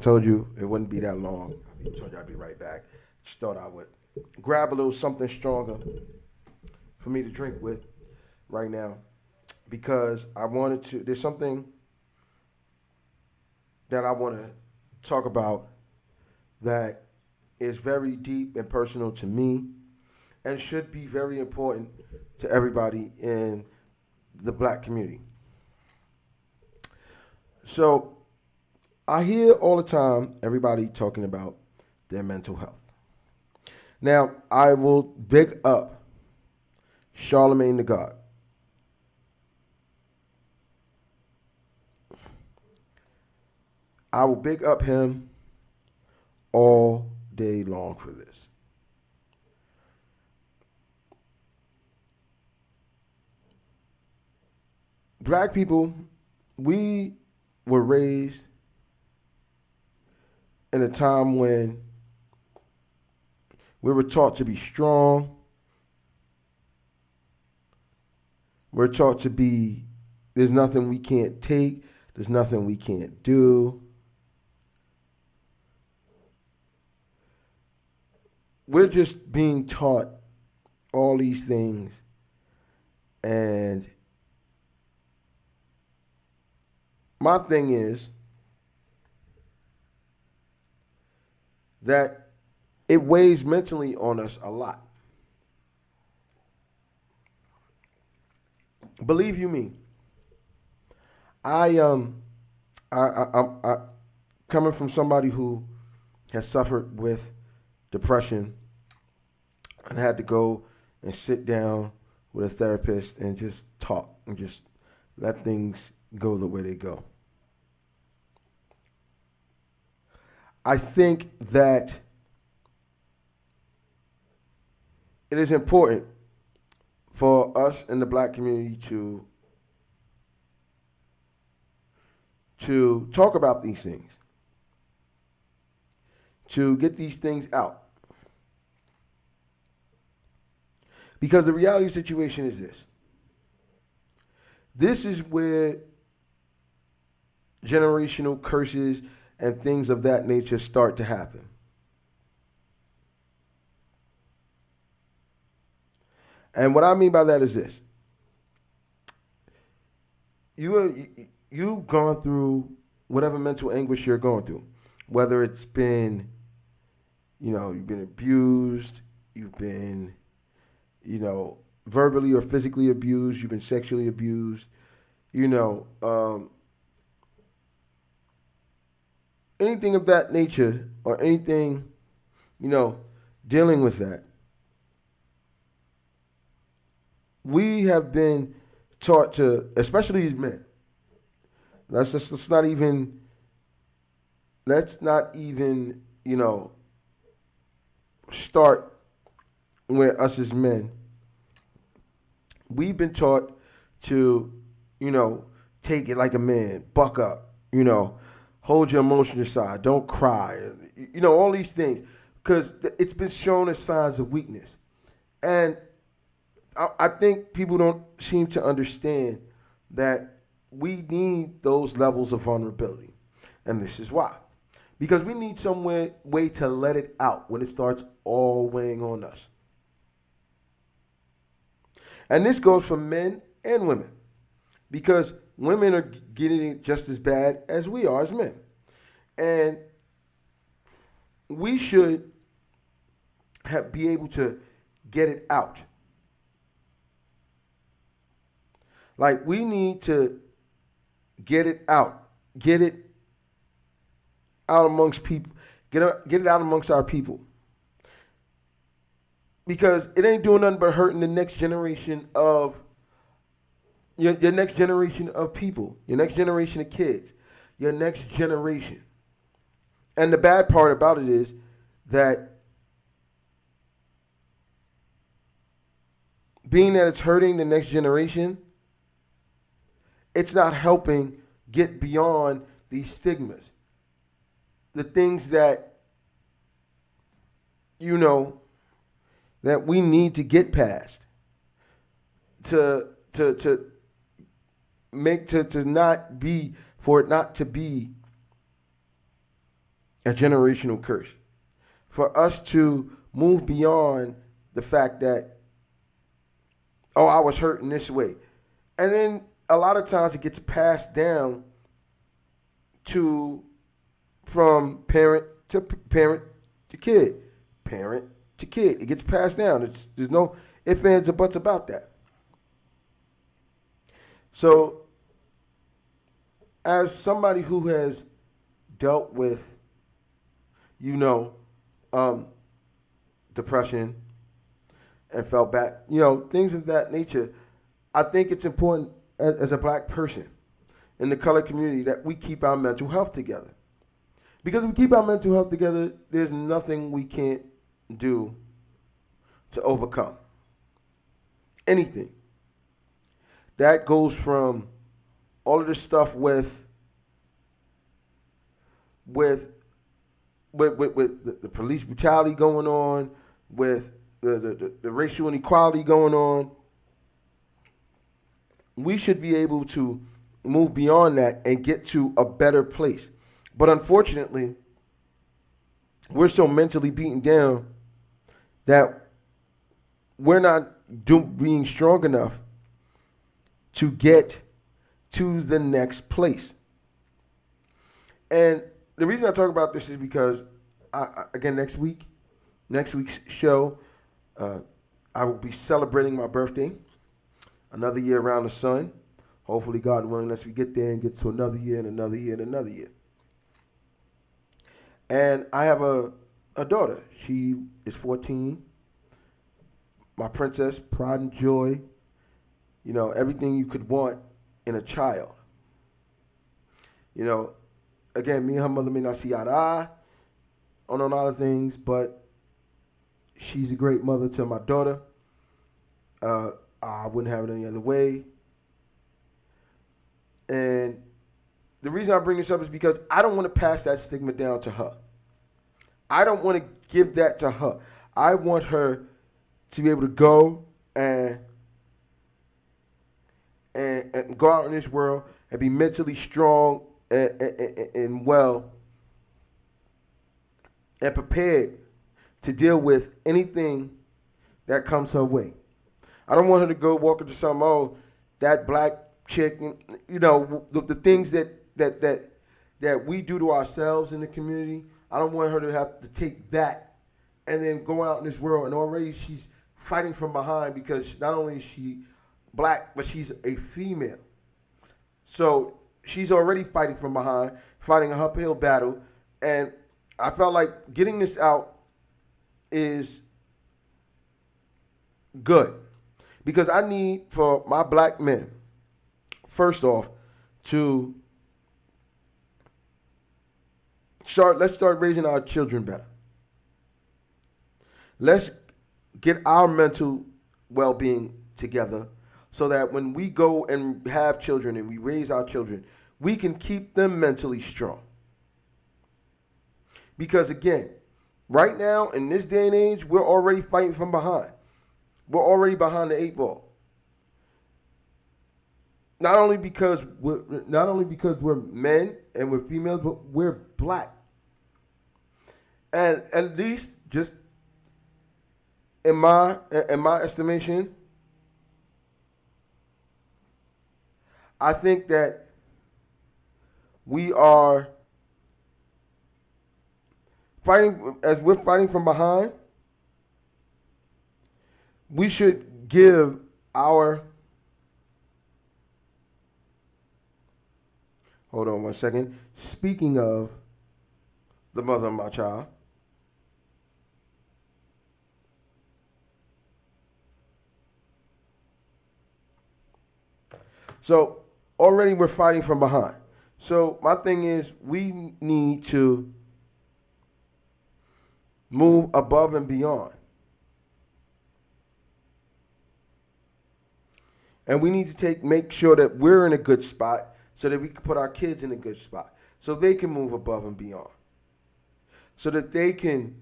told you it wouldn't be that long. I told you I'd be right back. Just thought I would grab a little something stronger for me to drink with right now because I wanted to. There's something that I want to talk about that is very deep and personal to me and should be very important to everybody in the black community. So I hear all the time everybody talking about their mental health. Now, I will big up Charlemagne the God. I will big up him all day long for this. Black people, we were raised in a time when we were taught to be strong. We're taught to be, there's nothing we can't take, there's nothing we can't do. We're just being taught all these things, and my thing is that it weighs mentally on us a lot. Believe you me, I coming from somebody who has suffered with depression and had to go and sit down with a therapist and just talk and just let things go the way they go. I think that it is important for us in the black community to talk about these things, to get these things out. Because the reality of the situation is this. This is where generational curses and things of that nature start to happen. And what I mean by that is this. You've gone through whatever mental anguish you're going through, whether it's been, you've been abused, you've been, verbally or physically abused, you've been sexually abused, anything of that nature or anything, dealing with that. We have been taught to, especially these men. Let's not even, start with us as men. We've been taught to, take it like a man, buck up, hold your emotions aside, don't cry, all these things, because it's been shown as signs of weakness. And I think people don't seem to understand that we need those levels of vulnerability. And this is why. Because we need some way to let it out when it starts all weighing on us. And this goes for men and women. Because women are getting it just as bad as we are as men. And we should be able to get it out. Like, we need to get it out. Get it out amongst people. Get it out amongst our people. Because it ain't doing nothing but hurting the next generation of your next generation of people, your next generation of kids, your next generation. And the bad part about it is that being that it's hurting the next generation, it's not helping get beyond these stigmas. The things that, that we need to get past to make, to not be, for it not to be a generational curse. For us to move beyond the fact that, oh, I was hurt in this way. And then a lot of times it gets passed down to from parent to kid. Parent to kid. It gets passed down. There's no ifs, ands, or buts about that. So as somebody who has dealt with, depression and felt bad, things of that nature, I think it's important as a black person in the colored community that we keep our mental health together. Because if we keep our mental health together, there's nothing we can't do to overcome. Anything. That goes from all of this stuff with the police brutality going on, with the racial inequality going on. We should be able to move beyond that and get to a better place. But unfortunately, we're so mentally beaten down that we're not being strong enough to get to the next place. And the reason I talk about this is because, again, next week's show, I will be celebrating my birthday, another year around the sun. Hopefully, God willing, unless we get there and get to another year and another year and another year. And I have a daughter. She is 14. My princess, pride and joy. Everything you could want in a child. Again, me and her mother may not see eye to eye on a lot of things, but she's a great mother to my daughter. I wouldn't have it any other way. And the reason I bring this up is because I don't want to pass that stigma down to her. I don't want to give that to her. I want her to be able to go and go out in this world and be mentally strong and well and prepared to deal with anything that comes her way. I don't want her to go walk into that black chick, the things that we do to ourselves in the community. I don't want her to have to take that and then go out in this world and already she's fighting from behind because not only is she black, but she's a female. So she's already fighting from behind, fighting an uphill battle. And I felt like getting this out is good because I need for my black men, first off, let's start raising our children better. Let's get our mental well-being together so that when we go and have children and we raise our children, we can keep them mentally strong. Because again, right now in this day and age, we're already fighting from behind. We're already behind the 8 ball. Not only because we're men and we're females, but we're black. And at least, just in my estimation, I think that we are fighting, as we're fighting from behind, we should give our, hold on one second, speaking of the mother of my child, so already we're fighting from behind. So my thing is we need to move above and beyond. And we need to make sure that we're in a good spot so that we can put our kids in a good spot so they can move above and beyond. So that they can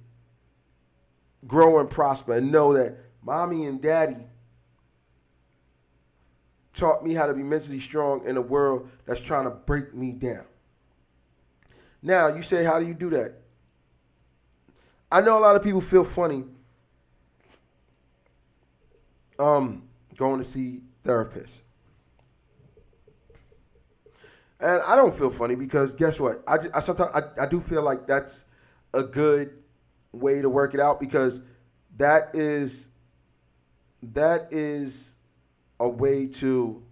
grow and prosper and know that mommy and daddy taught me how to be mentally strong in a world that's trying to break me down. Now, you say, how do you do that? I know a lot of people feel funny going to see therapists. And I don't feel funny because guess what? I sometimes I do feel like that's a good way to work it out because that is that is a way to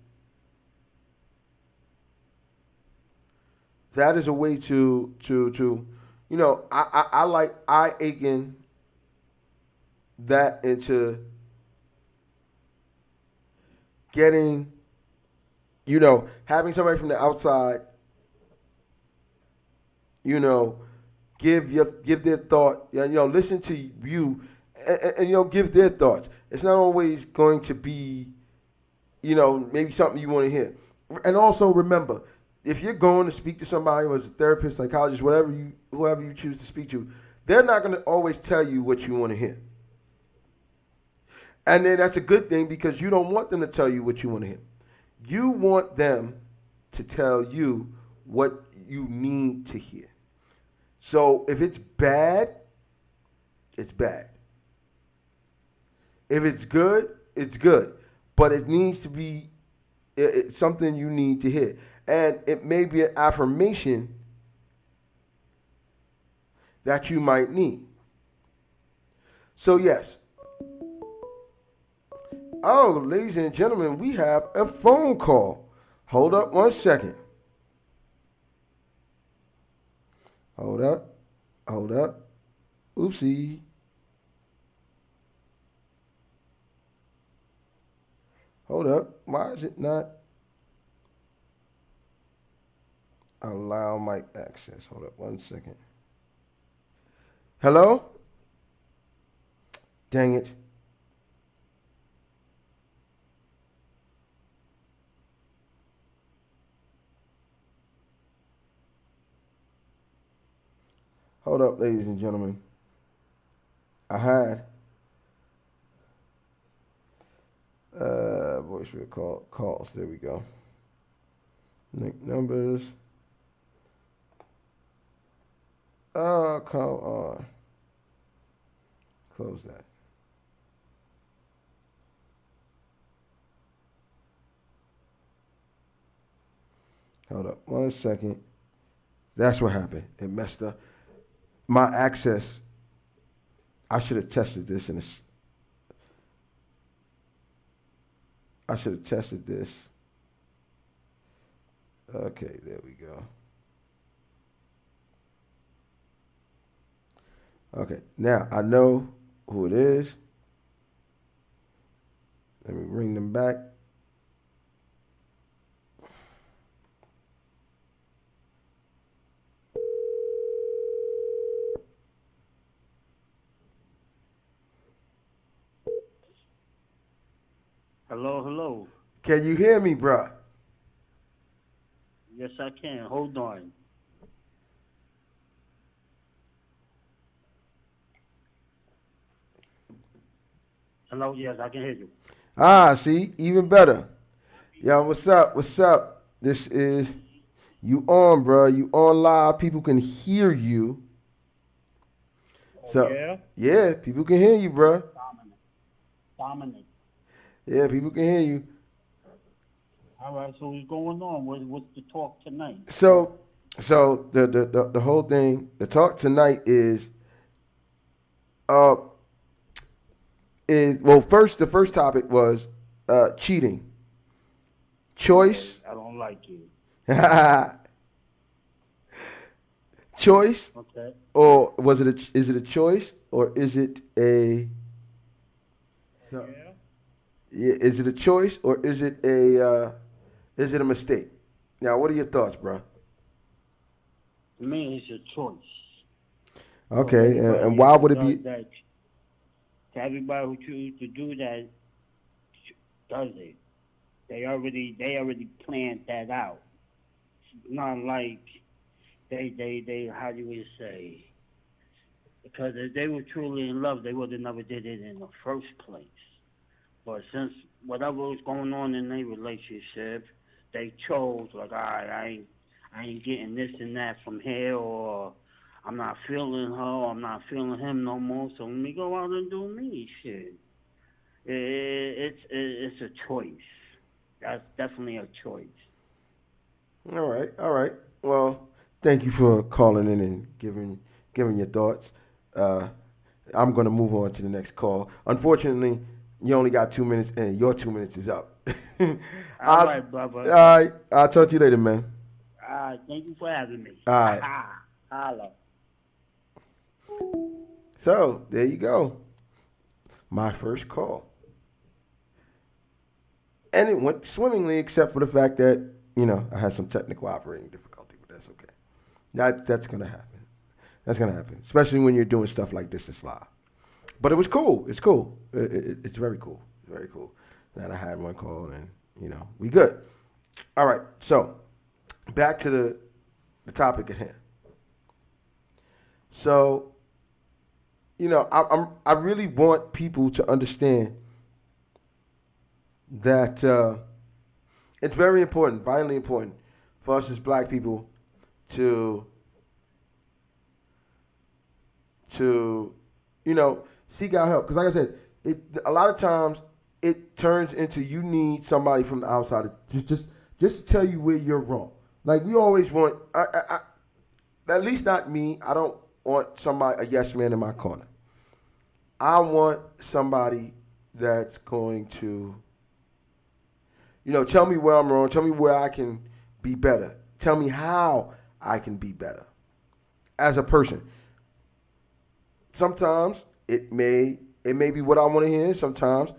that is a way to you know I like I aching that into getting having somebody from the outside you know give their thought listen to you and give their thoughts. It's not always going to be maybe something you want to hear. And also remember, if you're going to speak to somebody who is a therapist, psychologist, whoever you choose to speak to, they're not going to always tell you what you want to hear. And then that's a good thing because you don't want them to tell you what you want to hear. You want them to tell you what you need to hear. So if it's bad, it's bad. If it's good, it's good. But it needs to be it's something you need to hear. And it may be an affirmation that you might need. So, yes. Oh, ladies and gentlemen, we have a phone call. Hold up 1 second. Hold up. Hold up. Oopsie. Hold up. Why is it not allow mic access? Hold up 1 second. Hello? Dang it. Hold up, ladies and gentlemen. I had voicemail calls. There we go. Link numbers. Oh, come on. Close that. Hold up 1 second. That's what happened. It messed up. My access, I should have tested this in this. I should have tested this. Okay, there we go. Okay, now I know who it is. Let me bring them back. Hello, hello. Can you hear me, bruh? Yes, I can. Hold on. Hello, yes, I can hear you. Ah, see, even better. Yo, what's up? What's up? This is you on, bro. You on live. People can hear you. Oh, So, yeah? yeah, people can hear you, bro. Dominant. Dominant. Yeah, people can hear you. All right, so what's going on? What's the talk tonight? So the whole thing, the talk tonight uh is well first the first topic was cheating. Choice. I don't like you. Choice, Okay. or is it a choice or is it a so, Yeah? yeah, is it a choice or is it a mistake? Now, what are your thoughts, bro? To me, it's a choice. So Okay, and everybody why who would it does be? that, to everybody who chooses to do that, does it. They already planned that out. Not like they how do you say? Because if they were truly in love, they would have never did it in the first place. But since whatever was going on in their relationship, they chose like, all right, I ain't getting this and that from here, or I'm not feeling her. I'm not feeling him no more. So let me go out and do me. Shit. It's a choice. That's definitely a choice. All right, all right. Well, thank you for calling in and giving your thoughts. Uh, I'm gonna move on to the next call. Unfortunately, you only got 2 minutes, and your 2 minutes is up. All I'll, right, all brother. right, I'll talk to you later, man. Thank you for having me. All right. Holla. So there you go. My first call, and it went swimmingly, except for the fact that I had some technical operating difficulty, but that's okay. That's gonna happen. That's gonna happen, especially when you're doing stuff like this. It's live. But it was cool. It's cool. It's very cool. Very cool. That I had one call, and we good. All right. So back to the topic at hand. So I really want people to understand that it's very important, vitally important, for us as Black people to seek out help. Because like I said, a lot of times it turns into you need somebody from the outside just to tell you where you're wrong. Like we always want, at least not me. I don't want a yes man in my corner. I want somebody that's going to, tell me where I'm wrong. Tell me where I can be better. Tell me how I can be better as a person. Sometimes it may be what I want to hear. Sometimes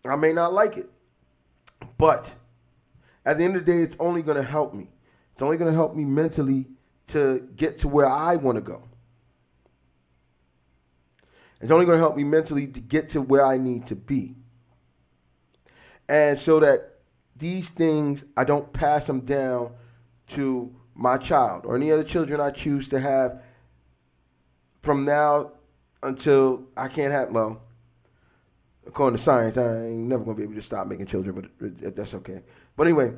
I may not like it. But at the end of the day, it's only going to help me. It's only going to help me mentally to get to where I want to go. It's only going to help me mentally to get to where I need to be. And so that these things, I don't pass them down to my child or any other children I choose to have from now until I can't have, well, according to science, I ain't never going to be able to stop making children, but that's okay. But anyway,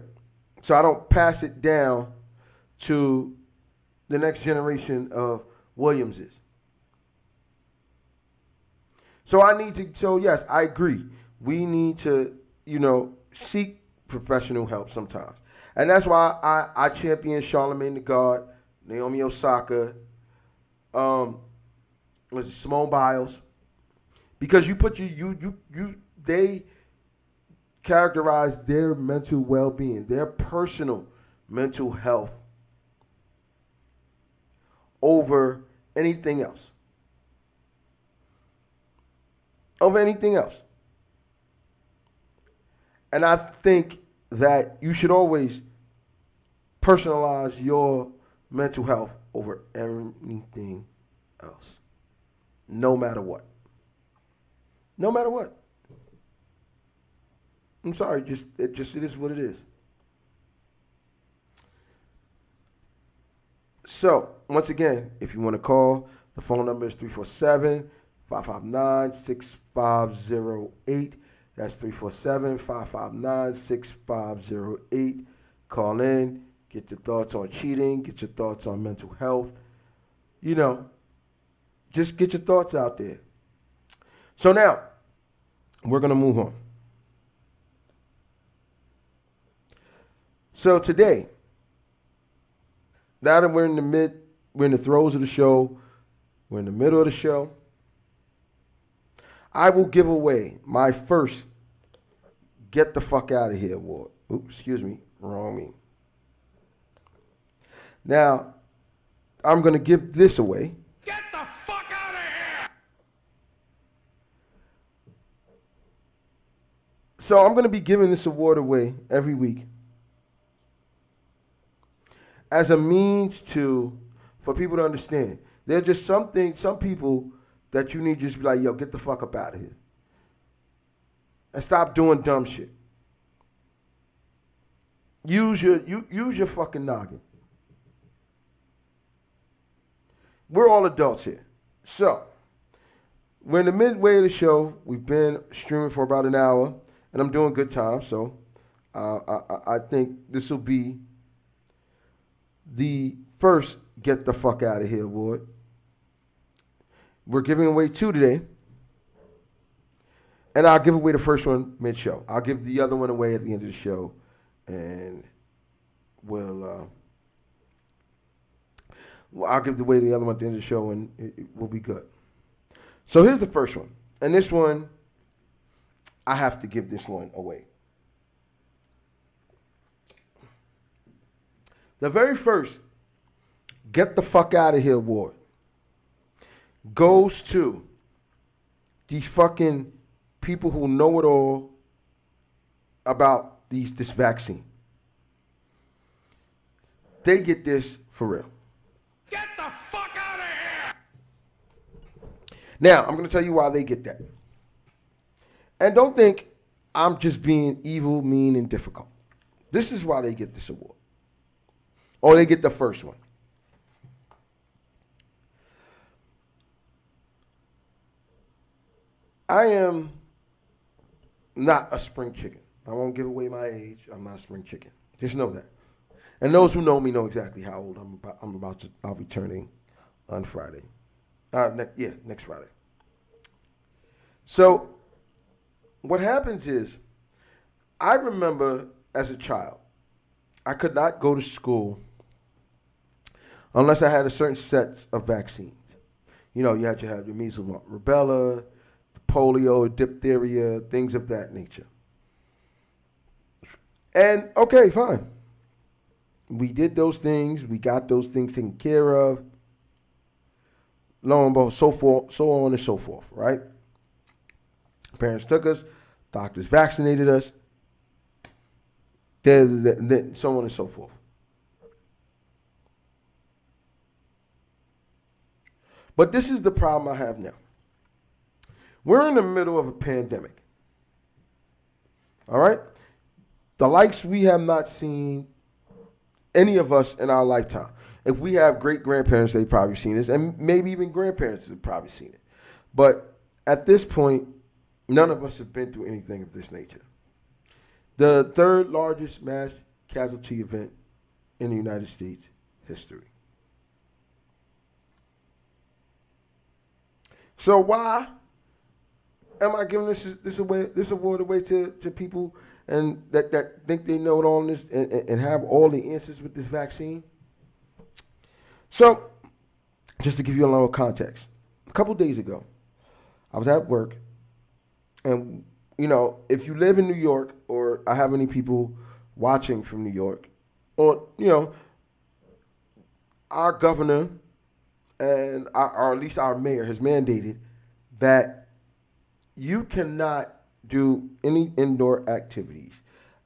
so I don't pass it down to the next generation of Williamses. So yes, I agree. We need to, seek professional help sometimes. And that's why I champion Charlamagne the God, Naomi Osaka, Simone Biles, because they characterize their mental well-being, their personal mental health over anything else. Over anything else. And I think that you should always personalize your mental health over anything else. No matter what. No matter what. I'm sorry, it is what it is. So, once again, if you want to call, the phone number is 347-559-6508. That's 347-559-6508. Call in, get your thoughts on cheating, get your thoughts on mental health. Just get your thoughts out there. So now, we're going to move on. So today, now that we're in the throes of the show, we're in the middle of the show, I will give away my first Get the Fuck Out of Here award. Oops, excuse me, wrong me. Now, I'm going to give this away. Get the fuck out of here! So I'm going to be giving this award away every week as a means for people to understand. There are just some people that you need to just be like, yo, get the fuck up out of here. And stop doing dumb shit. Use your fucking noggin. We're all adults here. So, we're in the midway of the show. We've been streaming for about an hour, and I'm doing good time. So, I think this will be the first Get the fuck out of here award. We're giving away 2 today. And I'll give away the first one mid-show. I'll give the other one away at the end of the show. And I'll give away the other one at the end of the show, and it will be good. So here's the first one. And this one, I have to give this one away. The very first Get the Fuck Out of Here award goes to these fucking people who know it all about this vaccine. They get this for real. Get the fuck out of here! Now, I'm going to tell you why they get that. And don't think I'm just being evil, mean, and difficult. This is why they get this award. Or they get the first one. I am not a spring chicken. I won't give away my age. I'm not a spring chicken. Just know that. And those who know me know exactly how old I'll be turning on Friday. Next Friday. So what happens is, I remember as a child, I could not go to school unless I had a certain set of vaccines. You know, you had to have your measles, rubella, polio, diphtheria, things of that nature. And okay, fine. We did those things. We got those things taken care of. Lo and behold, so on and so forth, right? Parents took us. Doctors vaccinated us. Then so on and so forth. But this is the problem I have now. We're in the middle of a pandemic. All right? The likes we have not seen, any of us in our lifetime. If we have great-grandparents, they've probably seen this, and maybe even grandparents have probably seen it. But at this point, none of us have been through anything of this nature. The third largest mass casualty event in the United States history. So why am I giving this award away to people and that think they know it all in this and have all the answers with this vaccine? So, just to give you a little context, a couple days ago, I was at work, and you know, if you live in New York, or I have any people watching from New York, or you know, our governor and or at least our mayor has mandated that you cannot do any indoor activities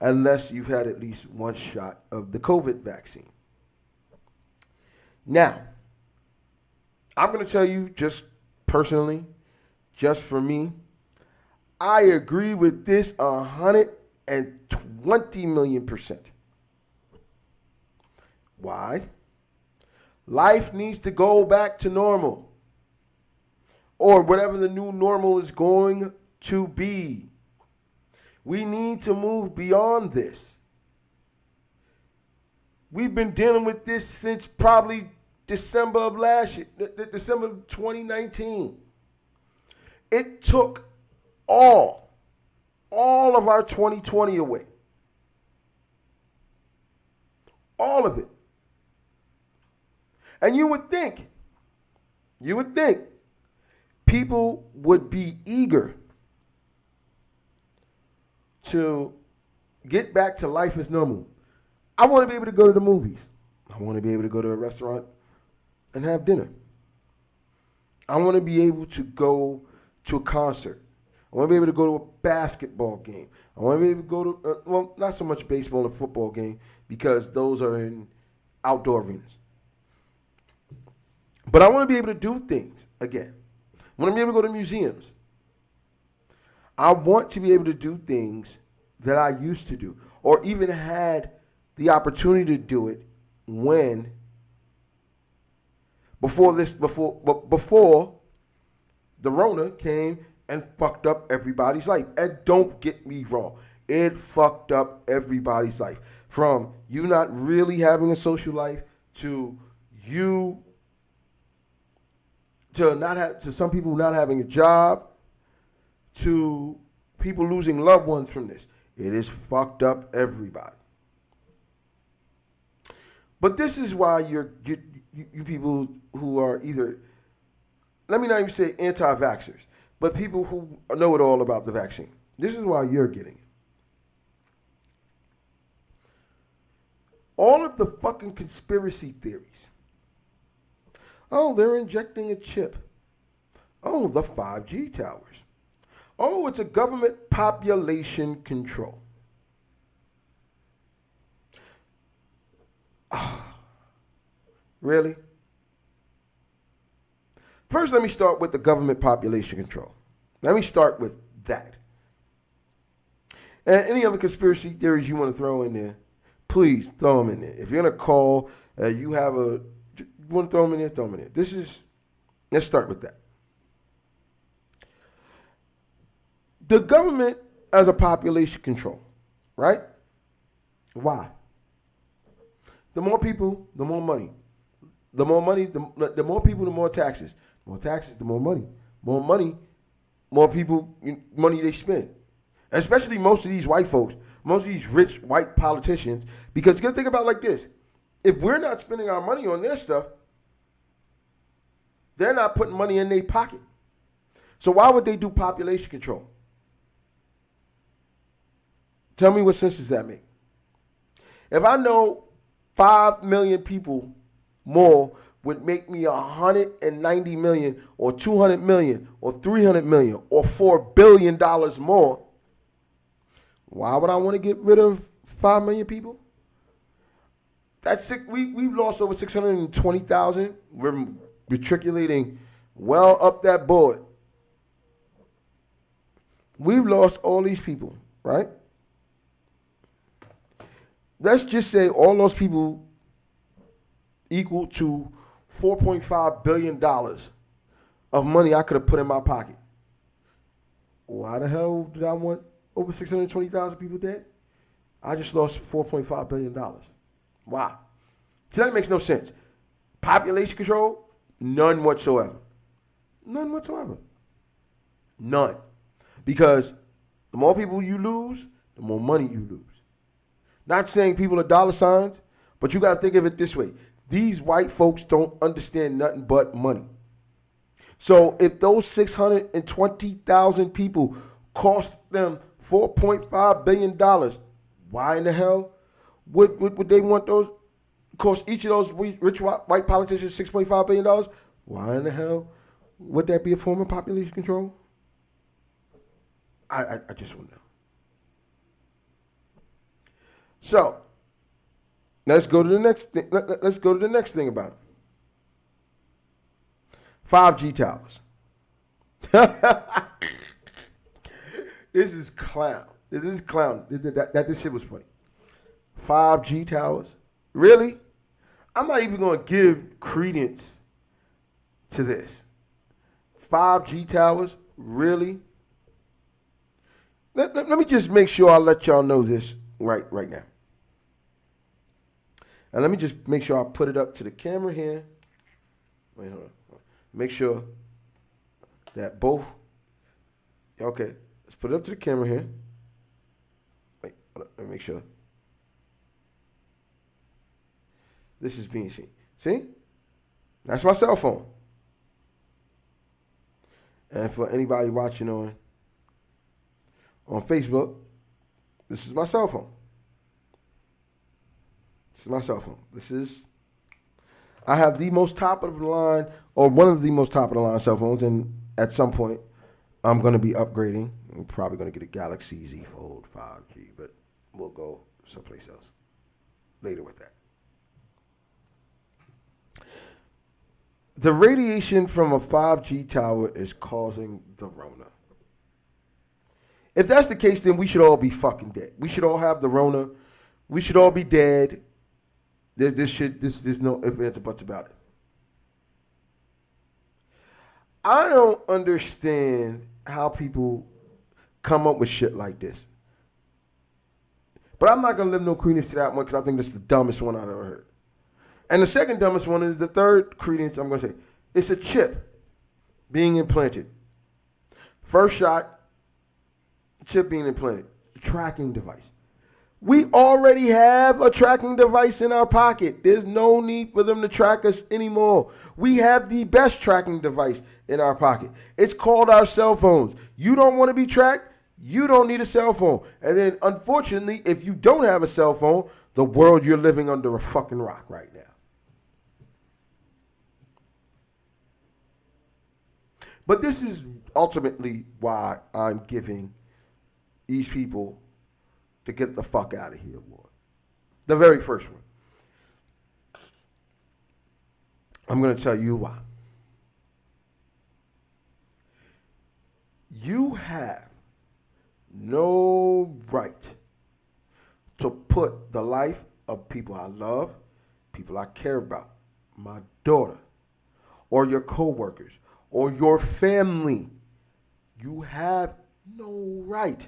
unless you've had at least one shot of the COVID vaccine. Now, I'm going to tell you just personally, just for me, I agree with this 120 million %. Why? Life needs to go back to normal, or whatever the new normal is going to be. We need to move beyond this. We've been dealing with this since probably December of last year, December of 2019. It took all of our 2020 away. All of it. And you would think people would be eager to get back to life as normal. I want to be able to go to the movies. I want to be able to go to a restaurant and have dinner. I want to be able to go to a concert. I want to be able to go to a basketball game. I want to be able to go to, well, not so much baseball and football game because those are in outdoor arenas. But I want to be able to do things again. I want to be able to go to museums. I want to be able to do things that I used to do, or even had the opportunity to do it before the Rona came and fucked up everybody's life. And don't get me wrong, it fucked up everybody's life. From you not really having a social life to you to some people not having a job, to people losing loved ones from this. It is fucked up everybody. But this is why you people who are either, let me not even say anti-vaxxers, but people who know it all about the vaccine. This is why you're getting it. All of the fucking conspiracy theories. Oh, they're injecting a chip. Oh, the 5G towers. Oh, it's a government population control. Oh, really? First, let me start with the government population control. Let me start with that. And any other conspiracy theories you want to throw in there, please throw them in there. If you're going to call, you want to throw them in there, throw them in there. Let's start with that. The government as a population control, right? Why? The more people, the more money. The more money, the more people, the more taxes. More taxes, the more money. More money, more people, money they spend. Especially most of these white folks, most of these rich white politicians, because you got to think about it like this. If we're not spending our money on their stuff, they're not putting money in their pocket. So why would they do population control? Tell me what sense does that make? If I know 5 million people more would make me 190 million or 200 million or 300 million or $4 billion more, why would I want to get rid of 5 million people? That's sick. We've lost over 620,000. We're matriculating well up that board. We've lost all these people, right? Let's just say all those people equal to $4.5 billion of money I could have put in my pocket. Why the hell did I want over 620,000 people dead? I just lost $4.5 billion. Why? See, that makes no sense. Population control? None whatsoever. None whatsoever. None. Because the more people you lose, the more money you lose. Not saying people are dollar signs, but you got to think of it this way. These white folks don't understand nothing but money. So if those 620,000 people cost them $4.5 billion, why in the hell would they want those, cost each of those rich white politicians $6.5 billion? Why in the hell would that be a form of population control? I just wouldn't know. So, let's go to the next thing. Let's go to the next thing about it. 5G towers. This is clown. This is clown. This shit was funny. 5G towers? Really? I'm not even going to give credence to this. 5G towers? Really? Let me just make sure I let y'all know this right now. And let me just make sure I put it up to the camera here. Wait, hold on. Make sure that both. Okay, let's put it up to the camera here. Wait, hold on, let me make sure. This is being seen. See? That's my cell phone. And for anybody watching on Facebook, this is my cell phone. This is my cell phone. I have the most top of the line, or one of the most top of the line cell phones, and at some point, I'm going to be upgrading. I'm probably going to get a Galaxy Z Fold 5G, but we'll go someplace else later with that. The radiation from a 5G tower is causing the Rona. If that's the case, then we should all be fucking dead. We should all have the Rona. We should all be dead. There's no ifs, ands, or buts about it. I don't understand how people come up with shit like this. But I'm not going to live no credence to that one because I think that's the dumbest one I've ever heard. And the second dumbest one is the third credence I'm going to say. It's a chip being implanted. First shot, chip being implanted. Tracking device. We already have a tracking device in our pocket. There's no need for them to track us anymore. We have the best tracking device in our pocket. It's called our cell phones. You don't want to be tracked? You don't need a cell phone. And then, unfortunately, if you don't have a cell phone, the world you're living under a fucking rock right now. But this is ultimately why I'm giving these people to get the fuck out of here award. The very first one. I'm going to tell you why. You have no right to put the life of people I love, people I care about, my daughter, or your coworkers, or your family. You have no right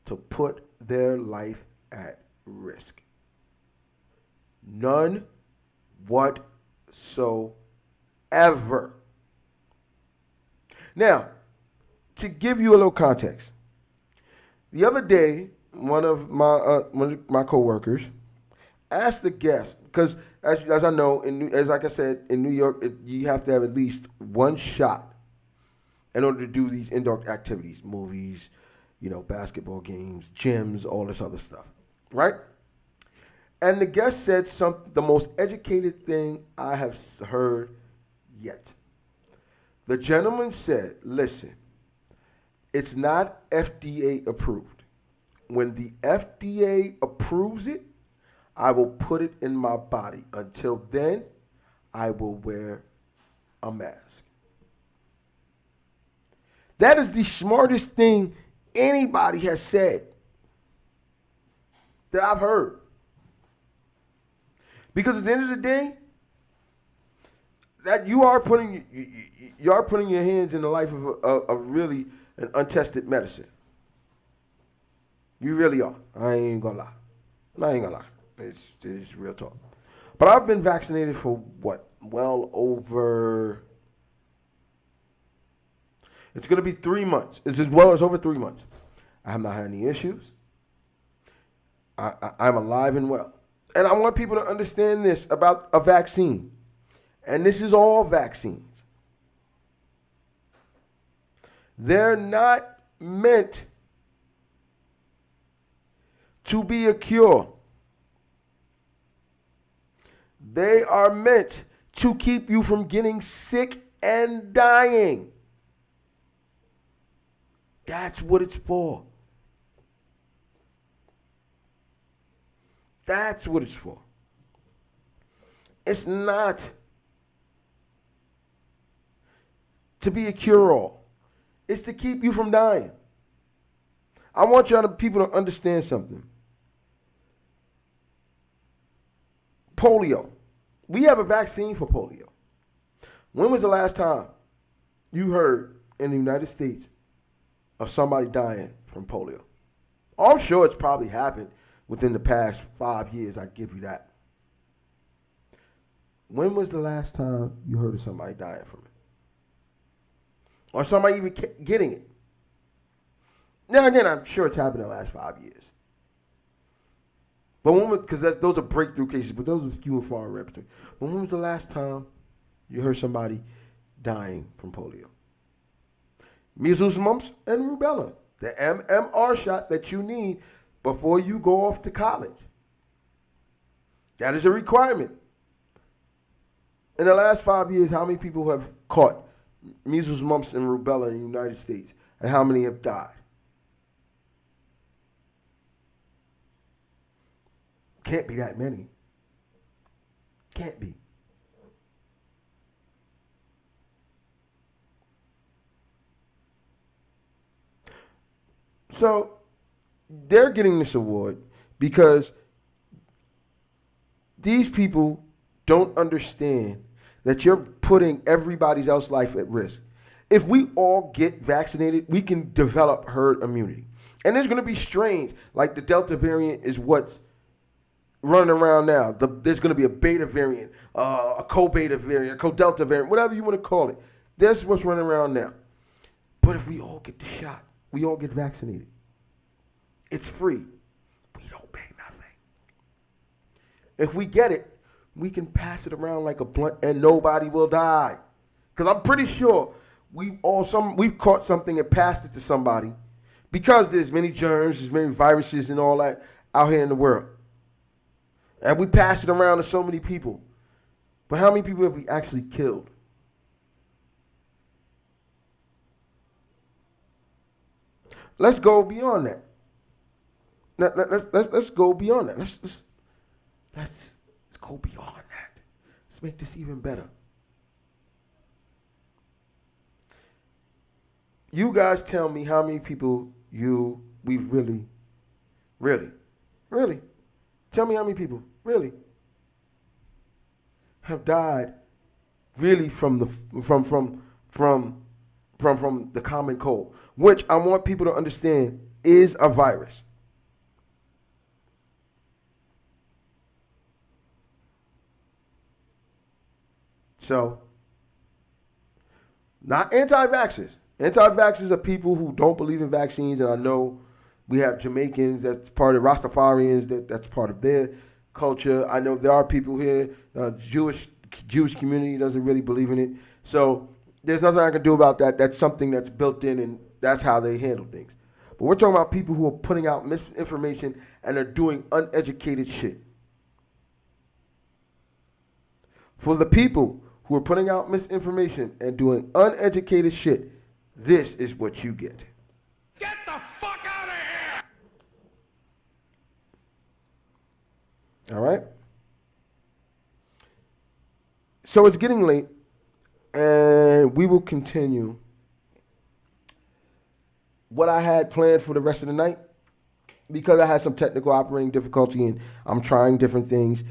to put their life at risk. None whatsoever. Now, to give you a little context, the other day, one of my coworkers asked the guest, because as I know, as like I said, in New York, you have to have at least one shot in order to do these indoor activities, movies, basketball games, gyms, all this other stuff, right? And the guest said the most educated thing I have heard yet. The gentleman said, listen, it's not FDA approved. When the FDA approves it, I will put it in my body. Until then, I will wear a mask. That is the smartest thing anybody has said that I've heard. Because at the end of the day, that you are putting your hands in the life of really an untested medicine. You really are. I ain't gonna lie. It's real talk. But I've been vaccinated for what? Well over. It's going to be 3 months. It's over 3 months. I have not had any issues. I'm alive and well. And I want people to understand this about a vaccine. And this is all vaccines. They're not meant to be a cure. They are meant to keep you from getting sick and dying. That's what it's for. That's what it's for. It's not to be a cure-all. It's to keep you from dying. I want people to understand something. Polio. We have a vaccine for polio. When was the last time you heard in the United States of somebody dying from polio? Oh, I'm sure it's probably happened within the past 5 years. I give you that. When was the last time you heard of somebody dying from it? Or somebody even getting it? Now, again, I'm sure it's happened in the last 5 years. But because those are breakthrough cases, but those are few and far in between. But when was the last time you heard somebody dying from polio? Measles, mumps, and rubella. The MMR shot that you need before you go off to college. That is a requirement. In the last 5 years, how many people have caught measles, mumps, and rubella in the United States? And how many have died? Can't be that many. Can't be. So they're getting this award because these people don't understand that you're putting everybody else's life at risk. If we all get vaccinated, we can develop herd immunity. And there's going to be strains, like the Delta variant is what's running around now. There's going to be a beta variant, a co-beta variant, a co-delta variant, whatever you want to call it. This is what's running around now. But if we all get the shot, we all get vaccinated, it's free. We don't pay nothing. If we get it, we can pass it around like a blunt and nobody will die. Because I'm pretty sure we've caught something and passed it to somebody because there's many germs, there's many viruses and all that out here in the world. And we pass it around to so many people. But how many people have we actually killed? Let's go beyond that. Let's go beyond that. Let's go beyond that. Let's make this even better. You guys tell me how many people we really tell me how many people really have died really from the common cold, which I want people to understand is a virus. So, not anti-vaxxers. Anti-vaxxers are people who don't believe in vaccines, and I know we have Jamaicans, that's part of Rastafarians, that's part of their culture. I know there are people here, Jewish community doesn't really believe in it. So there's nothing I can do about that. That's something that's built in, and that's how they handle things. But we're talking about people who are putting out misinformation and are doing uneducated shit. For the people who are putting out misinformation and doing uneducated shit, this is what you get. Get the fuck out of here! All right? So it's getting late, and we will continue what I had planned for the rest of the night because I had some technical operating difficulty and I'm trying different things.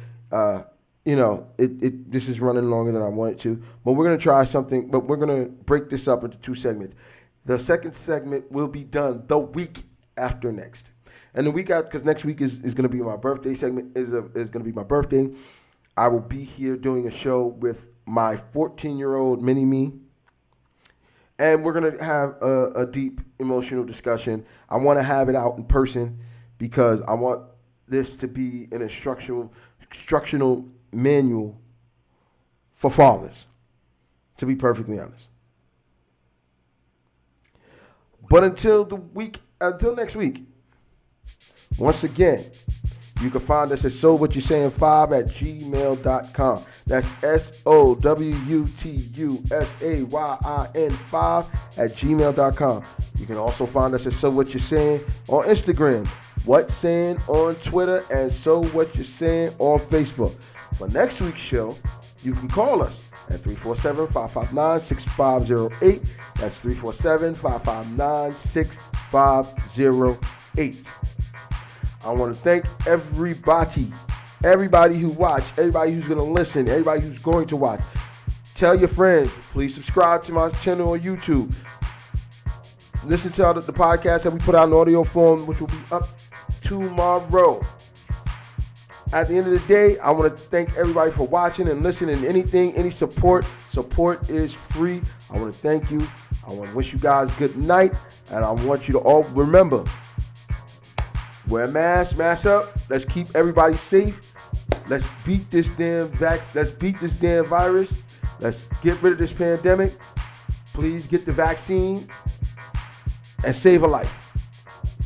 This is running longer than I wanted to, but we're going to try something, but we're going to break this up into two segments. The second segment will be done the week after next. And the week after, because next week is going to be my birthday segment, is going to be my birthday. I will be here doing a show with my 14-year-old mini-me, and we're going to have a deep emotional discussion. I want to have it out in person because I want this to be an instructional manual for fathers, to be perfectly honest. But until next week, once again, you can find us at sowwhatyoursayin5@gmail.com. That's SOWWTUSAYIN5@gmail.com. You can also find us at So What You're Saying on Instagram, What's Saying on Twitter, and So What You're Saying on Facebook. For next week's show, you can call us at 347-559-6508. That's 347-559-6508. I want to thank everybody who watched, everybody who's going to listen, everybody who's going to watch. Tell your friends. Please subscribe to my channel on YouTube. Listen to the podcast that we put out in audio form, which will be up tomorrow. At the end of the day, I want to thank everybody for watching and listening. Any support. Support is free. I want to thank you. I want to wish you guys good night. And I want you to all remember, wear a mask, mask up. Let's keep everybody safe. Let's beat this damn Let's beat this damn virus. Let's get rid of this pandemic. Please get the vaccine and save a life.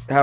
Have a